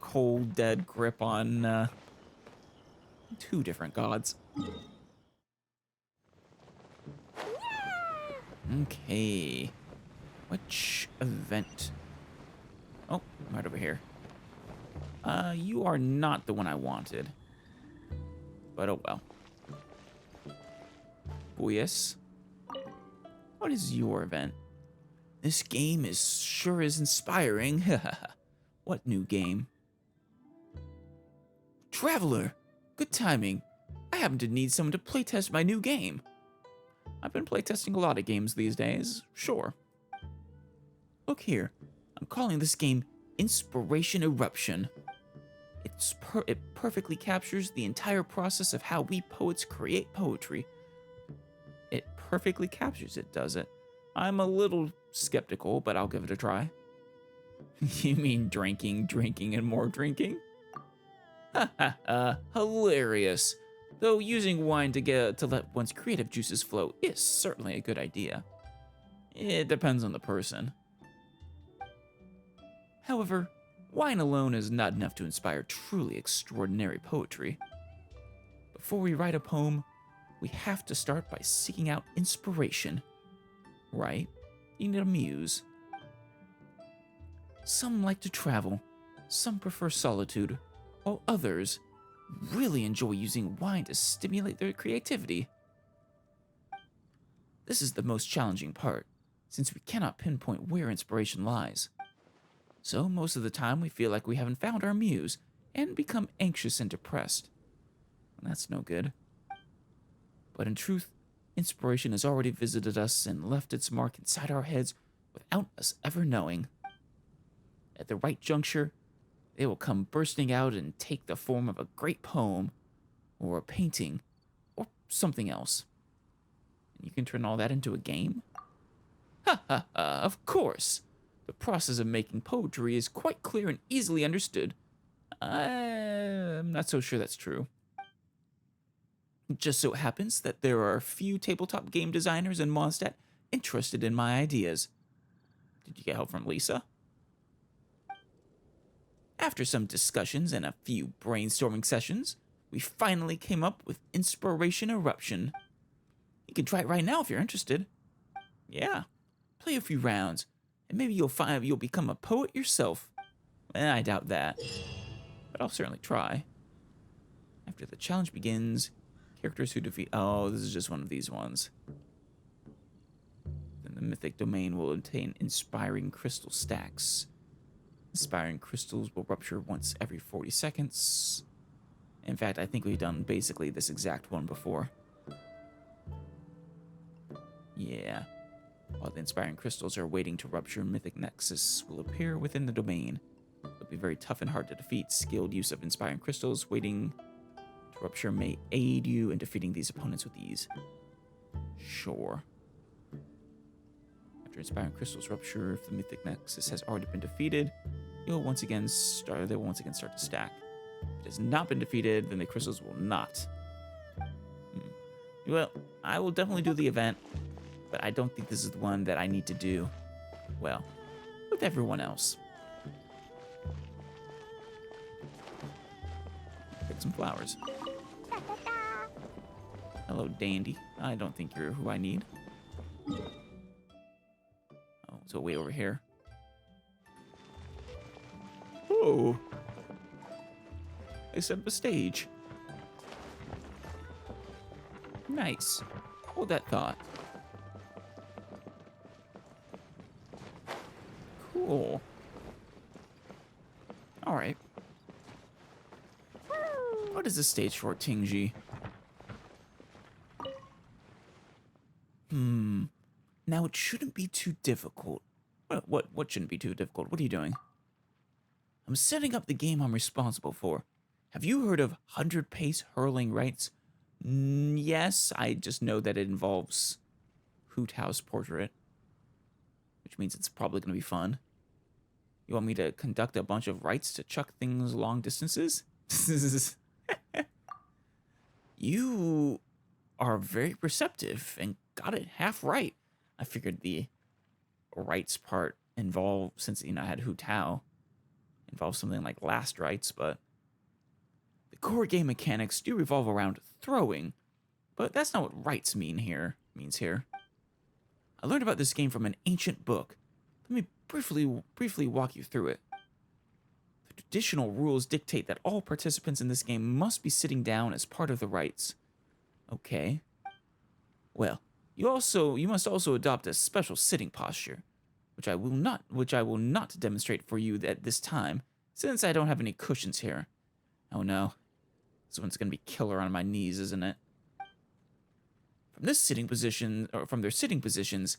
cold, dead grip on 2 different gods. Okay. Which event? Oh, right over here. You are not the one I wanted. But oh well. Buyas, what is your event? This game sure is inspiring. What new game? Traveler! Good timing. I happen to need someone to playtest my new game. I've been playtesting a lot of games these days, sure. Look here. I'm calling this game Inspiration Eruption. It perfectly captures the entire process of how we poets create poetry. It perfectly captures it, does it? I'm a little skeptical, but I'll give it a try. You mean drinking, and more drinking? Ha ha ha, hilarious. Though using wine to let one's creative juices flow is certainly a good idea. It depends on the person. However, wine alone is not enough to inspire truly extraordinary poetry. Before we write a poem, we have to start by seeking out inspiration. Right? You need a muse. Some like to travel, some prefer solitude, while others really enjoy using wine to stimulate their creativity. This is the most challenging part, since we cannot pinpoint where inspiration lies. So most of the time we feel like we haven't found our muse, and become anxious and depressed. That's no good. But in truth, inspiration has already visited us and left its mark inside our heads without us ever knowing. At the right juncture, they will come bursting out and take the form of a great poem, or a painting, or something else. And you can turn all that into a game? Ha ha ha, of course! The process of making poetry is quite clear and easily understood. I'm not so sure that's true. It just so happens that there are a few tabletop game designers in Mondstadt interested in my ideas. Did you get help from Lisa? After some discussions and a few brainstorming sessions, we finally came up with Inspiration Eruption. You can try it right now if you're interested. Yeah, play a few rounds, and maybe you'll find you'll become a poet yourself. I doubt that, but I'll certainly try. After the challenge begins, characters who defeat... Oh, this is just one of these ones. Then the mythic domain will obtain inspiring crystal stacks. Inspiring crystals will rupture once every 40 seconds. In fact, I think we've done basically this exact one before. Yeah. While the inspiring crystals are waiting to rupture, mythic nexus will appear within the domain. It'll be very tough and hard to defeat. Skilled use of inspiring crystals waiting to rupture may aid you in defeating these opponents with ease. Sure. After inspiring crystals rupture, if the mythic nexus has already been defeated, they will once again start to stack. If it has not been defeated, then the crystals will not. Well, I will definitely do the event, but I don't think this is the one that I need to do, well, with everyone else. Pick some flowers. Hello, Dandy. I don't think you're who I need. Oh, so way over here. Oh. They set up a stage. Nice. Hold that thought. Cool. Alright. What is the stage for, Tingji? Now it shouldn't be too difficult. What shouldn't be too difficult? What are you doing? I'm setting up the game I'm responsible for. Have you heard of 100-pace hurling rights? Yes, I just know that it involves Hoot House portrait, which means it's probably going to be fun. You want me to conduct a bunch of rights to chuck things long distances? You are very perceptive and got it half right. I figured the rights part involved, since, I had Hu Tao, involves something like last rights, but the core game mechanics do revolve around throwing, but that's not what rights means here. I learned about this game from an ancient book. Let me briefly walk you through it. The traditional rules dictate that all participants in this game must be sitting down as part of the rites. Okay. Well, you must also adopt a special sitting posture, which I will not demonstrate for you at this time, since I don't have any cushions here. Oh no. This one's gonna be killer on my knees, isn't it? From their sitting positions,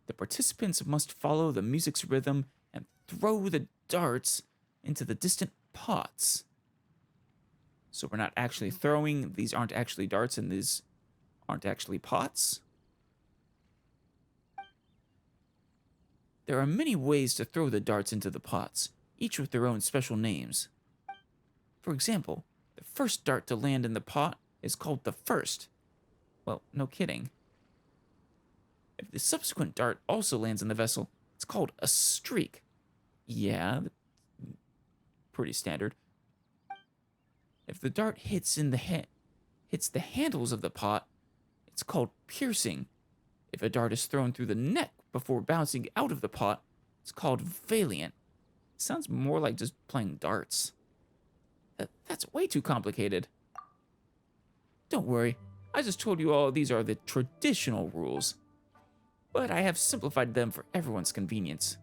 the participants must follow the music's rhythm and throw the darts into the distant pots. So we're not actually throwing, these aren't actually darts, and these aren't actually pots? There are many ways to throw the darts into the pots, each with their own special names. For example, the first dart to land in the pot is called the first. Well, no kidding. If the subsequent dart also lands in the vessel, it's called a streak. Yeah, pretty standard. If the dart hits the handles of the pot, it's called piercing. If a dart is thrown through the neck before bouncing out of the pot, it's called valiant. It sounds more like just playing darts. That's way too complicated. Don't worry, I just told you all these are the traditional rules, but I have simplified them for everyone's convenience.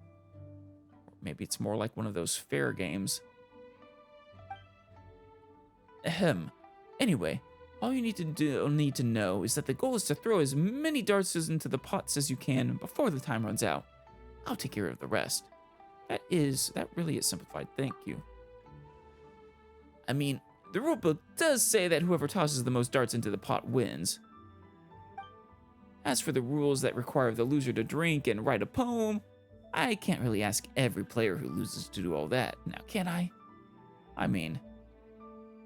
Or maybe it's more like one of those fair games. Ahem. Anyway, all you need to know is that the goal is to throw as many darts into the pots as you can before the time runs out. I'll take care of the rest. That really is simplified, thank you. I mean, the rulebook does say that whoever tosses the most darts into the pot wins. As for the rules that require the loser to drink and write a poem, I can't really ask every player who loses to do all that, now can I? I mean,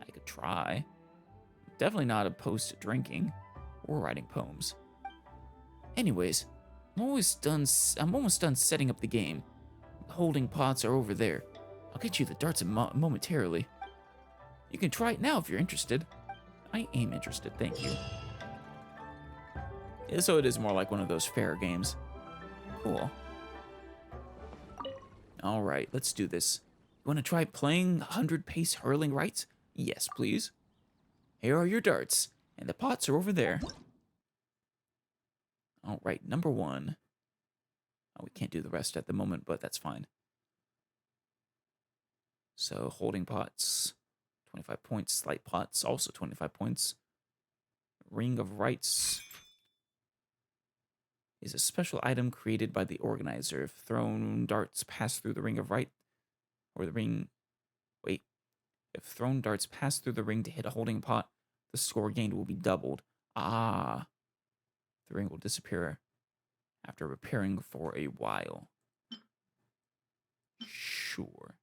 I could try. Definitely not opposed to drinking or writing poems. Anyways, I'm almost done setting up the game. The holding pots are over there. I'll get you the darts momentarily. You can try it now if you're interested. I am interested, thank you. Yeah, so it is more like one of those fair games. Cool. All right, let's do this. You want to try playing 100 pace hurling rights? Yes, please. Here are your darts, and the pots are over there. All right, number 1. Oh, we can't do the rest at the moment, but that's fine. So, holding pots, 25 points. Light pots, also 25 points. Ring of Rights is a special item created by the organizer. If thrown darts pass through the ring of right, or the ring, wait. If thrown darts pass through the ring to hit a holding pot, the score gained will be doubled. Ah. The ring will disappear after repairing for a while. Sure.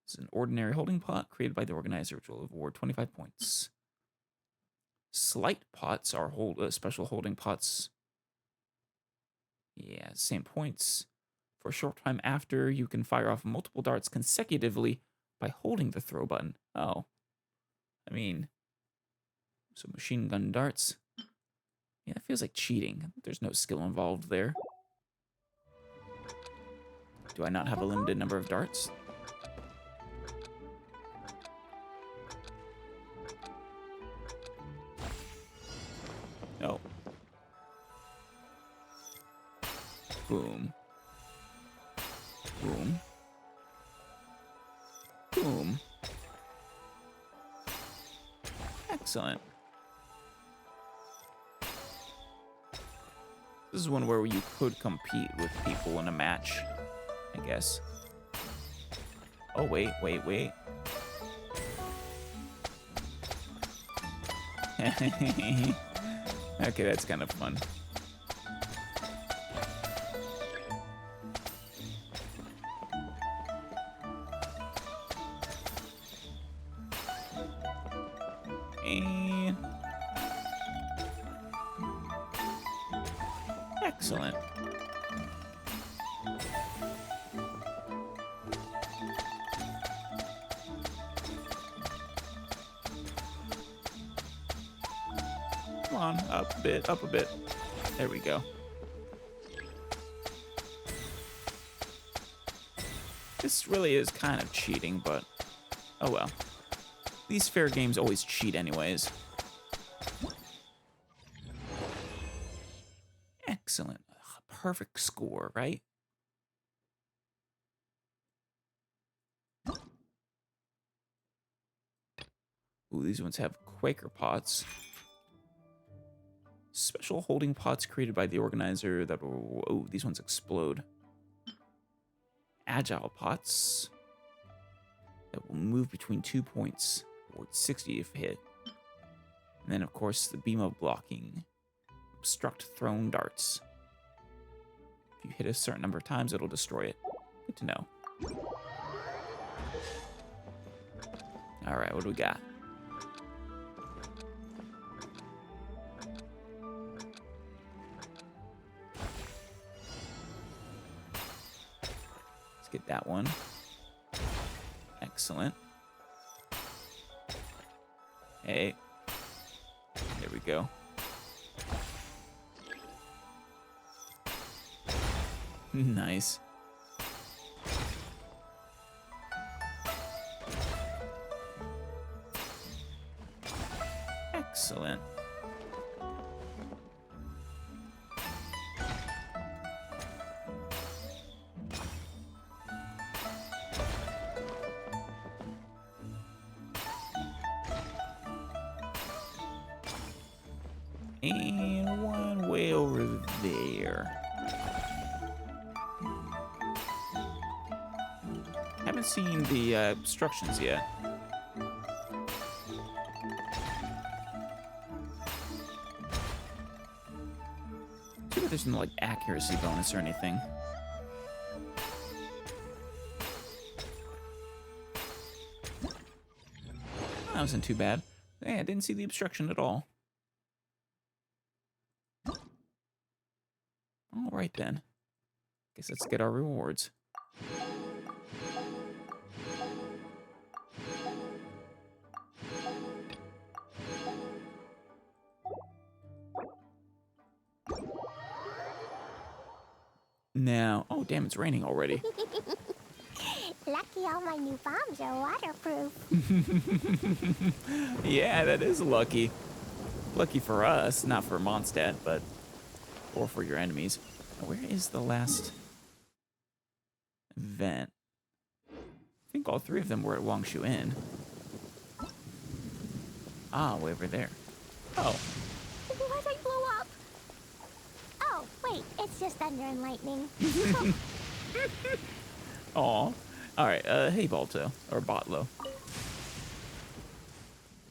This is an ordinary holding pot created by the organizer, which will award 25 points. Slight pots are special holding pots. Yeah, same points. For a short time after, you can fire off multiple darts consecutively by holding the throw button. Oh. I mean, so machine gun darts. Yeah, that feels like cheating. There's no skill involved there. Do I not have a limited number of darts? No. Boom. Boom. Boom. Excellent. This is one where you could compete with people in a match, I guess. Oh, wait. Okay, that's kind of fun. And excellent. Come on, up a bit, up a bit. There we go. This really is kind of cheating, but oh well. These fair games always cheat anyways. Excellent. Perfect score, right? Ooh, these ones have Quaker pots. Special holding pots created by the organizer that will... Oh, these ones explode. Agile pots that will move between 2 points, or 60 if hit. And then, of course, the beam of blocking. Obstruct thrown darts. If you hit a certain number of times, it'll destroy it. Good to know. Alright, what do we got? Let's get that one. Excellent. Hey. There we go. Nice. Excellent. And one way over there. Haven't seen the obstructions yet. Too bad there's no like accuracy bonus or anything. That wasn't too bad. Yeah, I didn't see the obstruction at all. All right then. Guess let's get our rewards. Now, oh damn, it's raining already. Lucky all my new bombs are waterproof. Yeah, that is lucky. Lucky for us, not for Mondstadt, but or for your enemies. Where is the last event? I think all three of them were at Wangshu Inn. Ah, way over there. Oh. What, I blew up? Oh, wait, it's just thunder and lightning. Aw. Alright, hey Balto, or Botlo.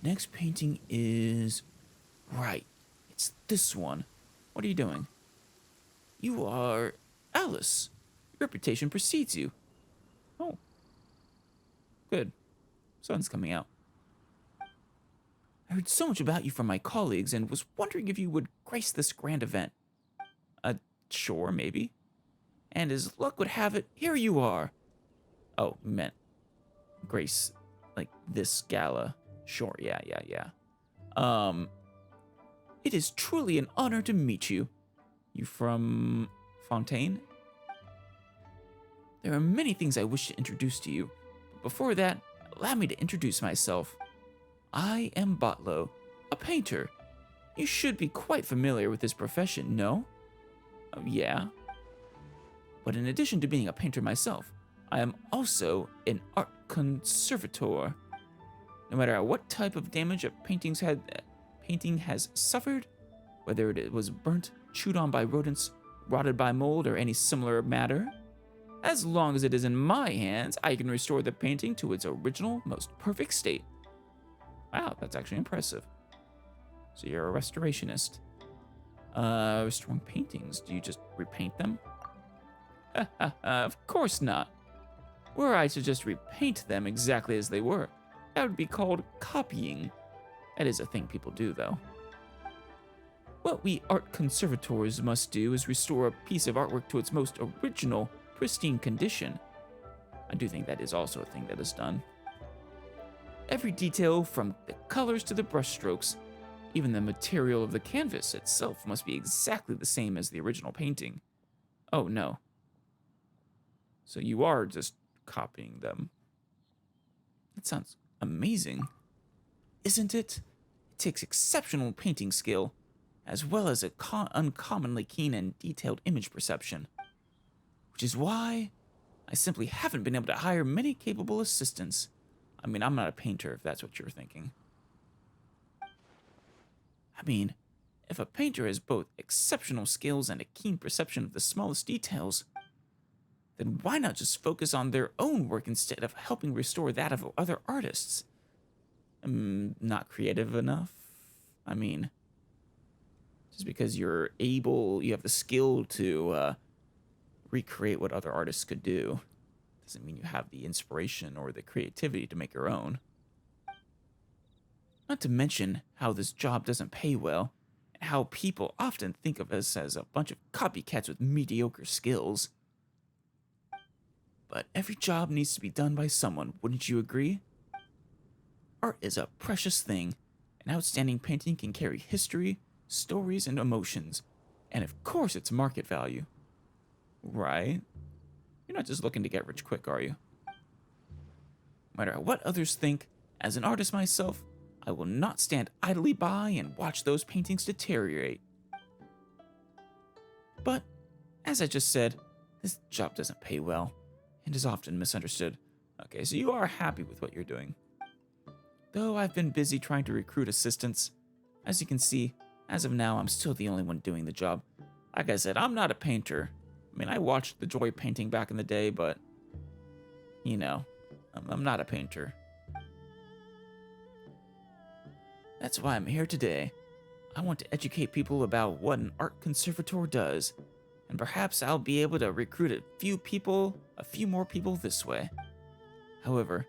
Next painting is... Right, it's this one. What are you doing? You are Alice. Your reputation precedes you. Oh. Good. Sun's coming out. I heard so much about you from my colleagues and was wondering if you would grace this grand event. Sure, maybe. And as luck would have it, here you are. Oh, meant grace, like this gala. Sure, yeah. It is truly an honor to meet you. You from Fontaine? There are many things I wish to introduce to you, but before that, allow me to introduce myself. I am Botlo, a painter. You should be quite familiar with this profession, no? Oh, yeah. But in addition to being a painter myself, I am also an art conservator. No matter what type of damage a painting has suffered, whether it was burnt, chewed on by rodents, rotted by mold, or any similar matter, as long as it is in my hands, I can restore the painting to its original, most perfect state. Wow, that's actually impressive. So you're a restorationist. Restoring paintings, do you just repaint them? Of course not. Were I to just repaint them exactly as they were, that would be called copying. That is a thing people do, though. What we art conservators must do is restore a piece of artwork to its most original, pristine condition. I do think that is also a thing that is done. Every detail, from the colors to the brushstrokes, even the material of the canvas itself, must be exactly the same as the original painting. Oh, no. So you are just copying them. That sounds amazing. Isn't it? It takes exceptional painting skill, as well as a uncommonly keen and detailed image perception. Which is why I simply haven't been able to hire many capable assistants. I mean, I'm not a painter, if that's what you're thinking. I mean, if a painter has both exceptional skills and a keen perception of the smallest details, then why not just focus on their own work instead of helping restore that of other artists? Not creative enough? I mean, just because you have the skill to recreate what other artists could do, doesn't mean you have the inspiration or the creativity to make your own. Not to mention how this job doesn't pay well, and how people often think of us as a bunch of copycats with mediocre skills. But every job needs to be done by someone, wouldn't you agree? Art is a precious thing. An outstanding painting can carry history, stories, and emotions, and of course its market value. Right? You're not just looking to get rich quick, are you? No matter what others think, as an artist myself, I will not stand idly by and watch those paintings deteriorate. But, as I just said, this job doesn't pay well, and is often misunderstood. Okay, so you are happy with what you're doing. Though I've been busy trying to recruit assistants, as you can see, As of now, I'm still the only one doing the job. Like I said, I'm not a painter. I mean, I watched the Joy painting back in the day, but, you know, I'm not a painter. That's why I'm here today. I want to educate people about what an art conservator does, and perhaps I'll be able to recruit a few more people this way. However,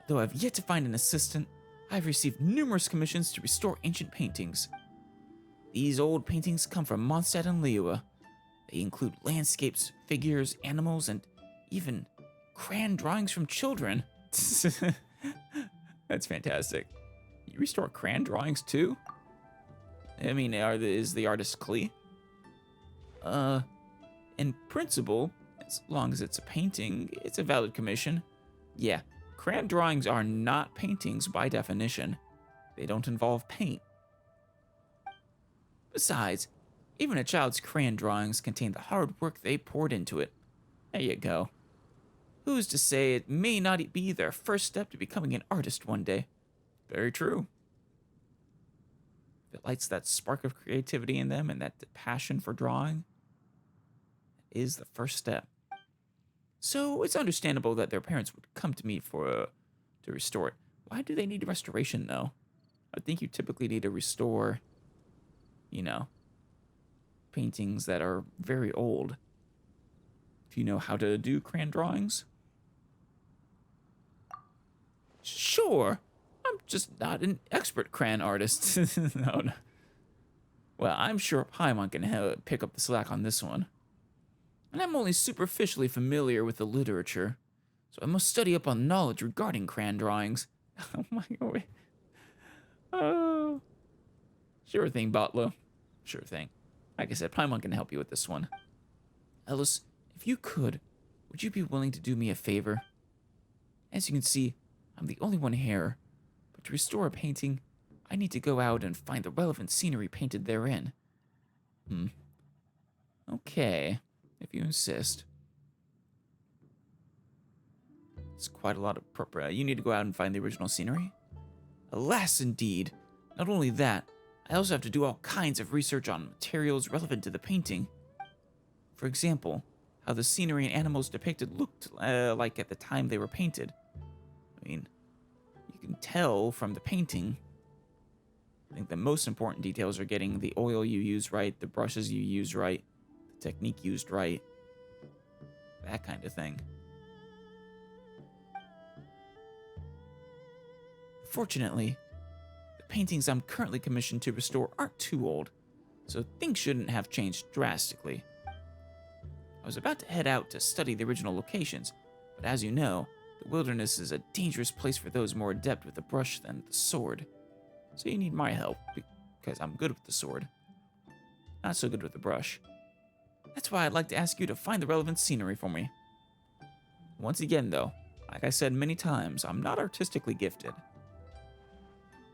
though I've yet to find an assistant, I've received numerous commissions to restore ancient paintings. These old paintings come from Mondstadt and Liyue. They include landscapes, figures, animals, and even crayon drawings from children. That's fantastic. You restore crayon drawings too? I mean, is the artist Klee? In principle, as long as it's a painting, it's a valid commission. Yeah, crayon drawings are not paintings by definition. They don't involve paint. Besides, even a child's crayon drawings contain the hard work they poured into it. There you go. Who's to say it may not be their first step to becoming an artist one day? Very true. If it lights that spark of creativity in them and that passion for drawing, it is the first step. So it's understandable that their parents would come to me to restore it. Why do they need restoration, though? I think you typically need to restore, you know, paintings that are very old. If you know how to do crayon drawings. Sure, I'm just not an expert crayon artist. No. Well, I'm sure Paimon can pick up the slack on this one. And I'm only superficially familiar with the literature, so I must study up on knowledge regarding crayon drawings. Oh my god. Oh. Sure thing, Botlo. Sure thing. Like I said, Paimon can help you with this one. Ellis, if you could, would you be willing to do me a favor? As you can see, I'm the only one here, but to restore a painting, I need to go out and find the relevant scenery painted therein. Okay, if you insist. It's quite a lot of proper. You need to go out and find the original scenery? Alas, indeed. Not only that, I also have to do all kinds of research on materials relevant to the painting. For example, how the scenery and animals depicted looked like at the time they were painted. I mean, you can tell from the painting. I think the most important details are getting the oil you use right, the brushes you use right, the technique used right, that kind of thing. Fortunately, the paintings I'm currently commissioned to restore aren't too old, so things shouldn't have changed drastically. I was about to head out to study the original locations, but as you know, the wilderness is a dangerous place for those more adept with the brush than the sword. So you need my help, because I'm good with the sword. Not so good with the brush. That's why I'd like to ask you to find the relevant scenery for me. Once again, though, like I said many times, I'm not artistically gifted.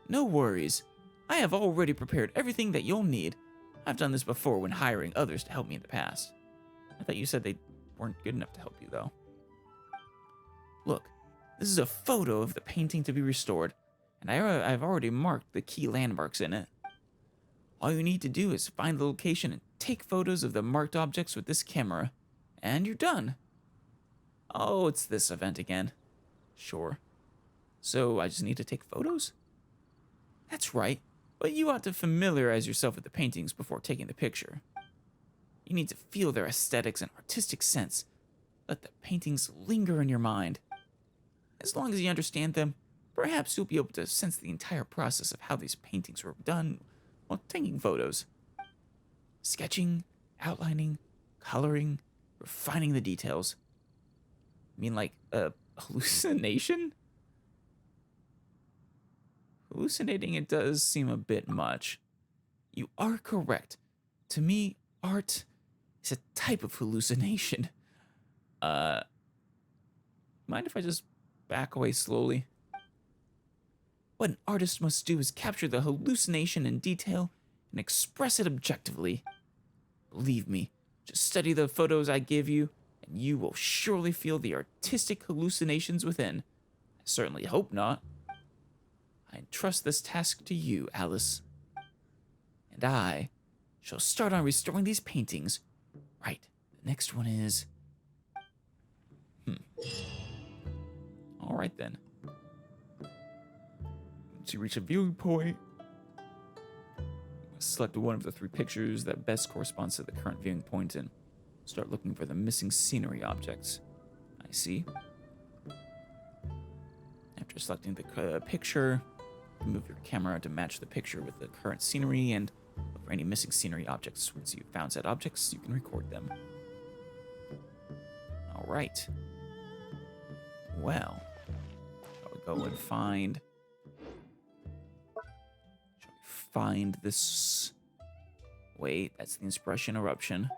No worries. I have already prepared everything that you'll need. I've done this before when hiring others to help me in the past. I thought you said they weren't good enough to help you, though. Look, this is a photo of the painting to be restored, and I've already marked the key landmarks in it. All you need to do is find the location and take photos of the marked objects with this camera, and you're done. Oh, it's this event again. Sure. So I just need to take photos? That's right, but you ought to familiarize yourself with the paintings before taking the picture. You need to feel their aesthetics and artistic sense. Let the paintings linger in your mind. As long as you understand them, perhaps you'll be able to sense the entire process of how these paintings were done while taking photos. Sketching, outlining, coloring, refining the details. I mean, like, hallucination? Hallucinating it does seem a bit much. You are correct. To me, art is a type of hallucination. Mind if I just back away slowly? What an artist must do is capture the hallucination in detail and express it objectively. Believe me, just study the photos I give you, and you will surely feel the artistic hallucinations within. I certainly hope not. I entrust this task to you, Alice. And I shall start on restoring these paintings. Right, the next one is... All right, then. Once you reach a viewing point, select one of the 3 pictures that best corresponds to the current viewing point and start looking for the missing scenery objects. I see. After selecting the picture, move your camera to match the picture with the current scenery and look for any missing scenery objects. Once you've found said objects, you can record them. All right. Well, shall we go and find this... Wait, that's the inspiration eruption.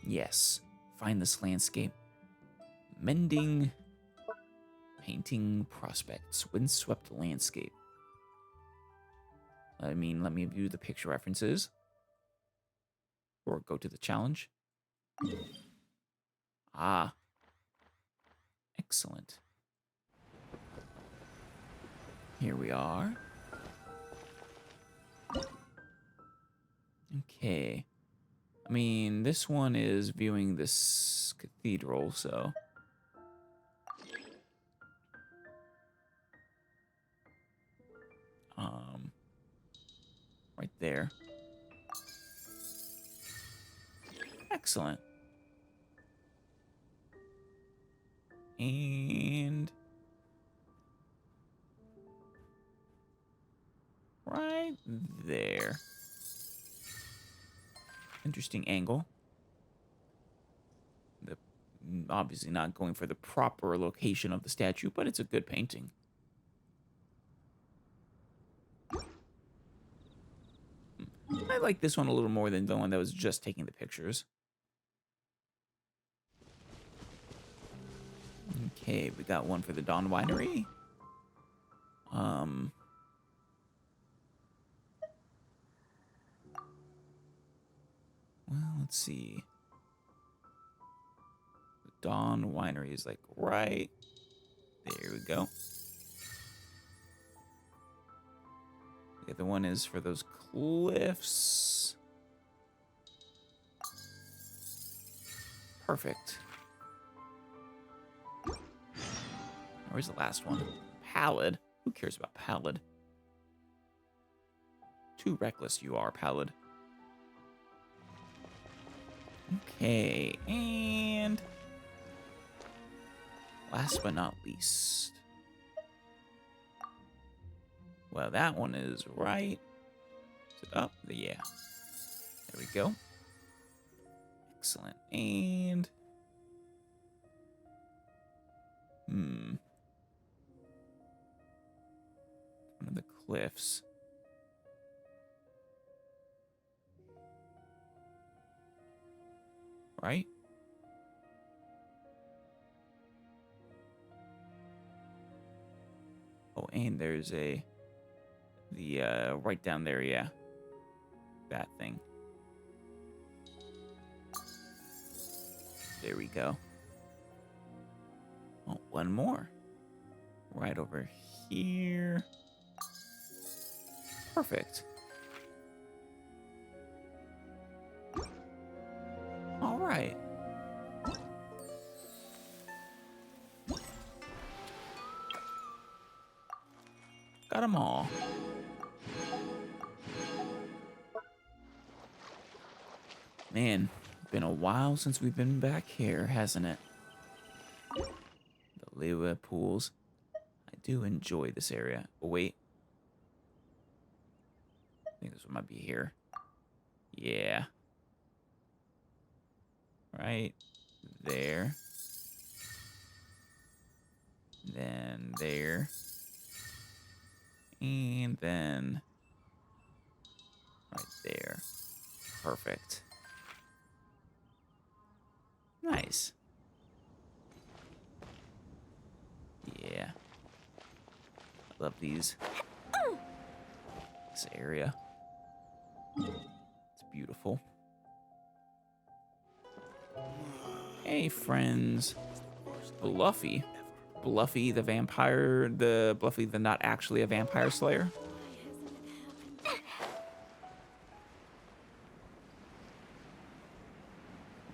Yes. Find this landscape. Mending. Painting prospects. Windswept landscape. Let me view the picture references. Or go to the challenge. Ah. Excellent. Here we are. Okay. I mean, this one is viewing this cathedral, so... Right there. Excellent. And... right there. Interesting angle. Obviously not going for the proper location of the statue, but it's a good painting. I like this one a little more than the one that was just taking the pictures. Okay, we got one for the Dawn Winery. Well, let's see. The Dawn Winery is like right there. We go. The other one is for those cliffs. Perfect. Where's the last one? Pallid. Who cares about Pallid? Too reckless you are, Pallid. Okay, and last but not least. Well, that one is right. Is it up? Yeah. There we go. Excellent. And... one of the cliffs. Right? Oh, and there's right down there, yeah. That thing. There we go. Oh, one more. Right over here. Perfect. All right. Got them all. Man, been a while since we've been back here, hasn't it? The Lewa pools. I do enjoy this area. Oh, wait. I think this one might be here. Yeah. Right there. Then there. And then right there. Perfect. Nice. Yeah. I love these. This area. It's beautiful. Hey, friends. Bluffy. Bluffy the vampire, Bluffy the not actually a vampire slayer.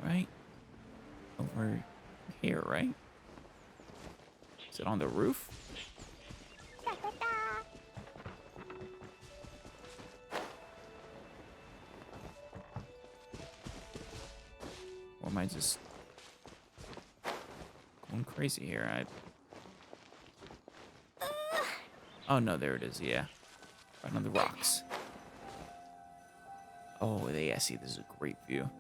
Right? Over here, right? Is it on the roof? Or am I just going crazy here? Oh no, there it is, yeah. Right on the rocks. Oh, yeah, see, this is a great view.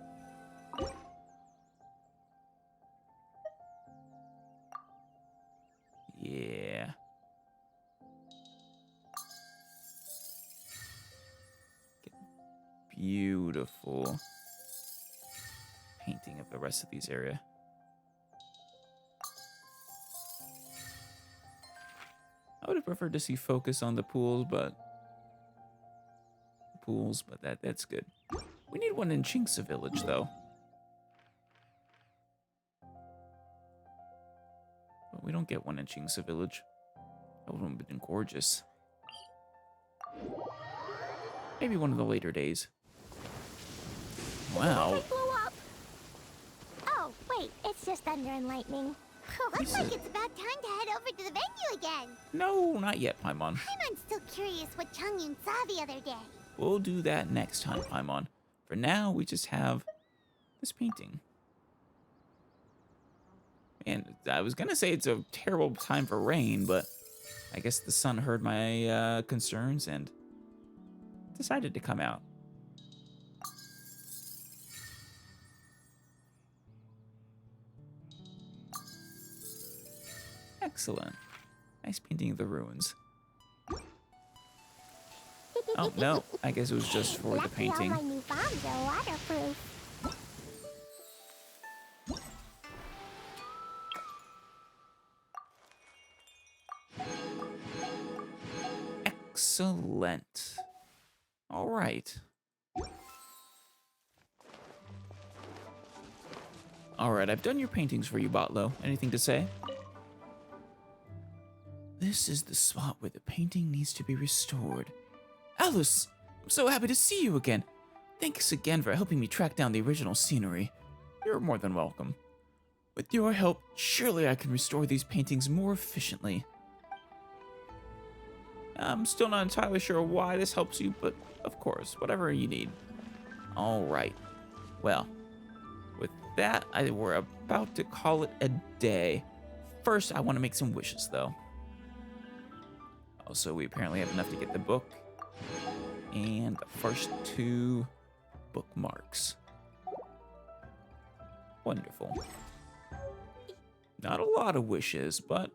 Yeah. Beautiful painting of the rest of these area. I would have preferred to see focus on the pools, but that's good. We need one in Chinksa Village, though. But we don't get one in Chinksa Village. That would have been gorgeous. Maybe one of the later days. Wow. It blew up. Oh, wait, it's just thunder and lightning. Looks like it's about time to head over to the venue again. No, not yet, Paimon. Paimon's still curious what Chongyun saw the other day. We'll do that next time, Paimon. For now, we just have this painting. And I was gonna say it's a terrible time for rain, but I guess the sun heard my concerns and decided to come out. Excellent. Nice painting of the ruins. Oh, no. I guess it was just for the painting. All my new bombs are waterproof. Excellent. All right. All right, I've done your paintings for you, Botlo. Anything to say? This is the spot where the painting needs to be restored. Alice, I'm so happy to see you again. Thanks again for helping me track down the original scenery. You're more than welcome. With your help, surely I can restore these paintings more efficiently. I'm still not entirely sure why this helps you, but of course, whatever you need. All right. Well, with that, we're about to call it a day. First, I want to make some wishes, though. Also, we apparently have enough to get the book and the first 2 bookmarks. Wonderful. Not a lot of wishes, but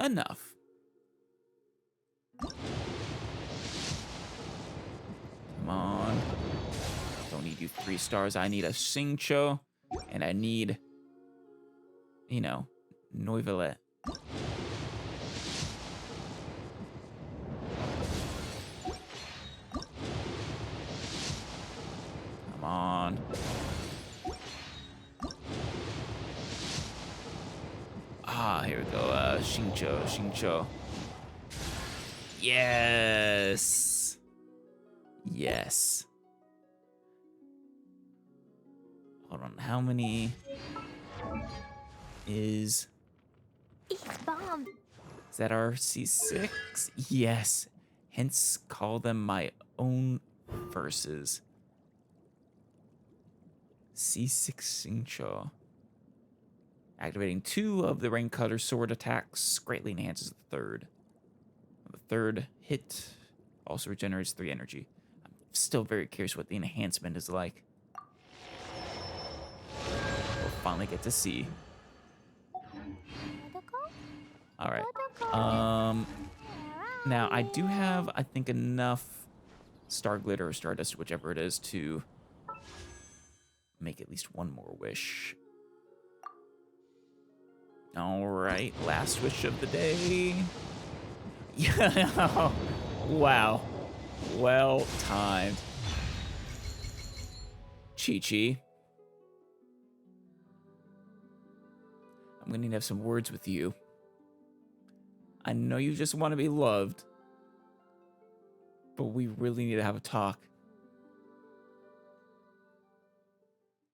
enough. Come on. Don't need you 3 stars. I need a Xingqiu, and I need, you know, Noivellette. Come on. Ah, here we go. Xingqiu. Yes. Yes. Hold on. How many is Bomb. that our C6? Yes. Hence, call them my own verses. C6 Xingqiu. Activating 2 of the Rain Cutter sword attacks greatly enhances the third. The third hit also regenerates 3 energy. I'm still very curious what the enhancement is like. We'll finally get to see. All right. Now I do have, I think, enough Star Glitter or Stardust, whichever it is, to make at least one more wish. All right, last wish of the day. Yeah, wow, well timed. Chi-Chi, I'm gonna need to have some words with you. I know you just want to be loved, but we really need to have a talk.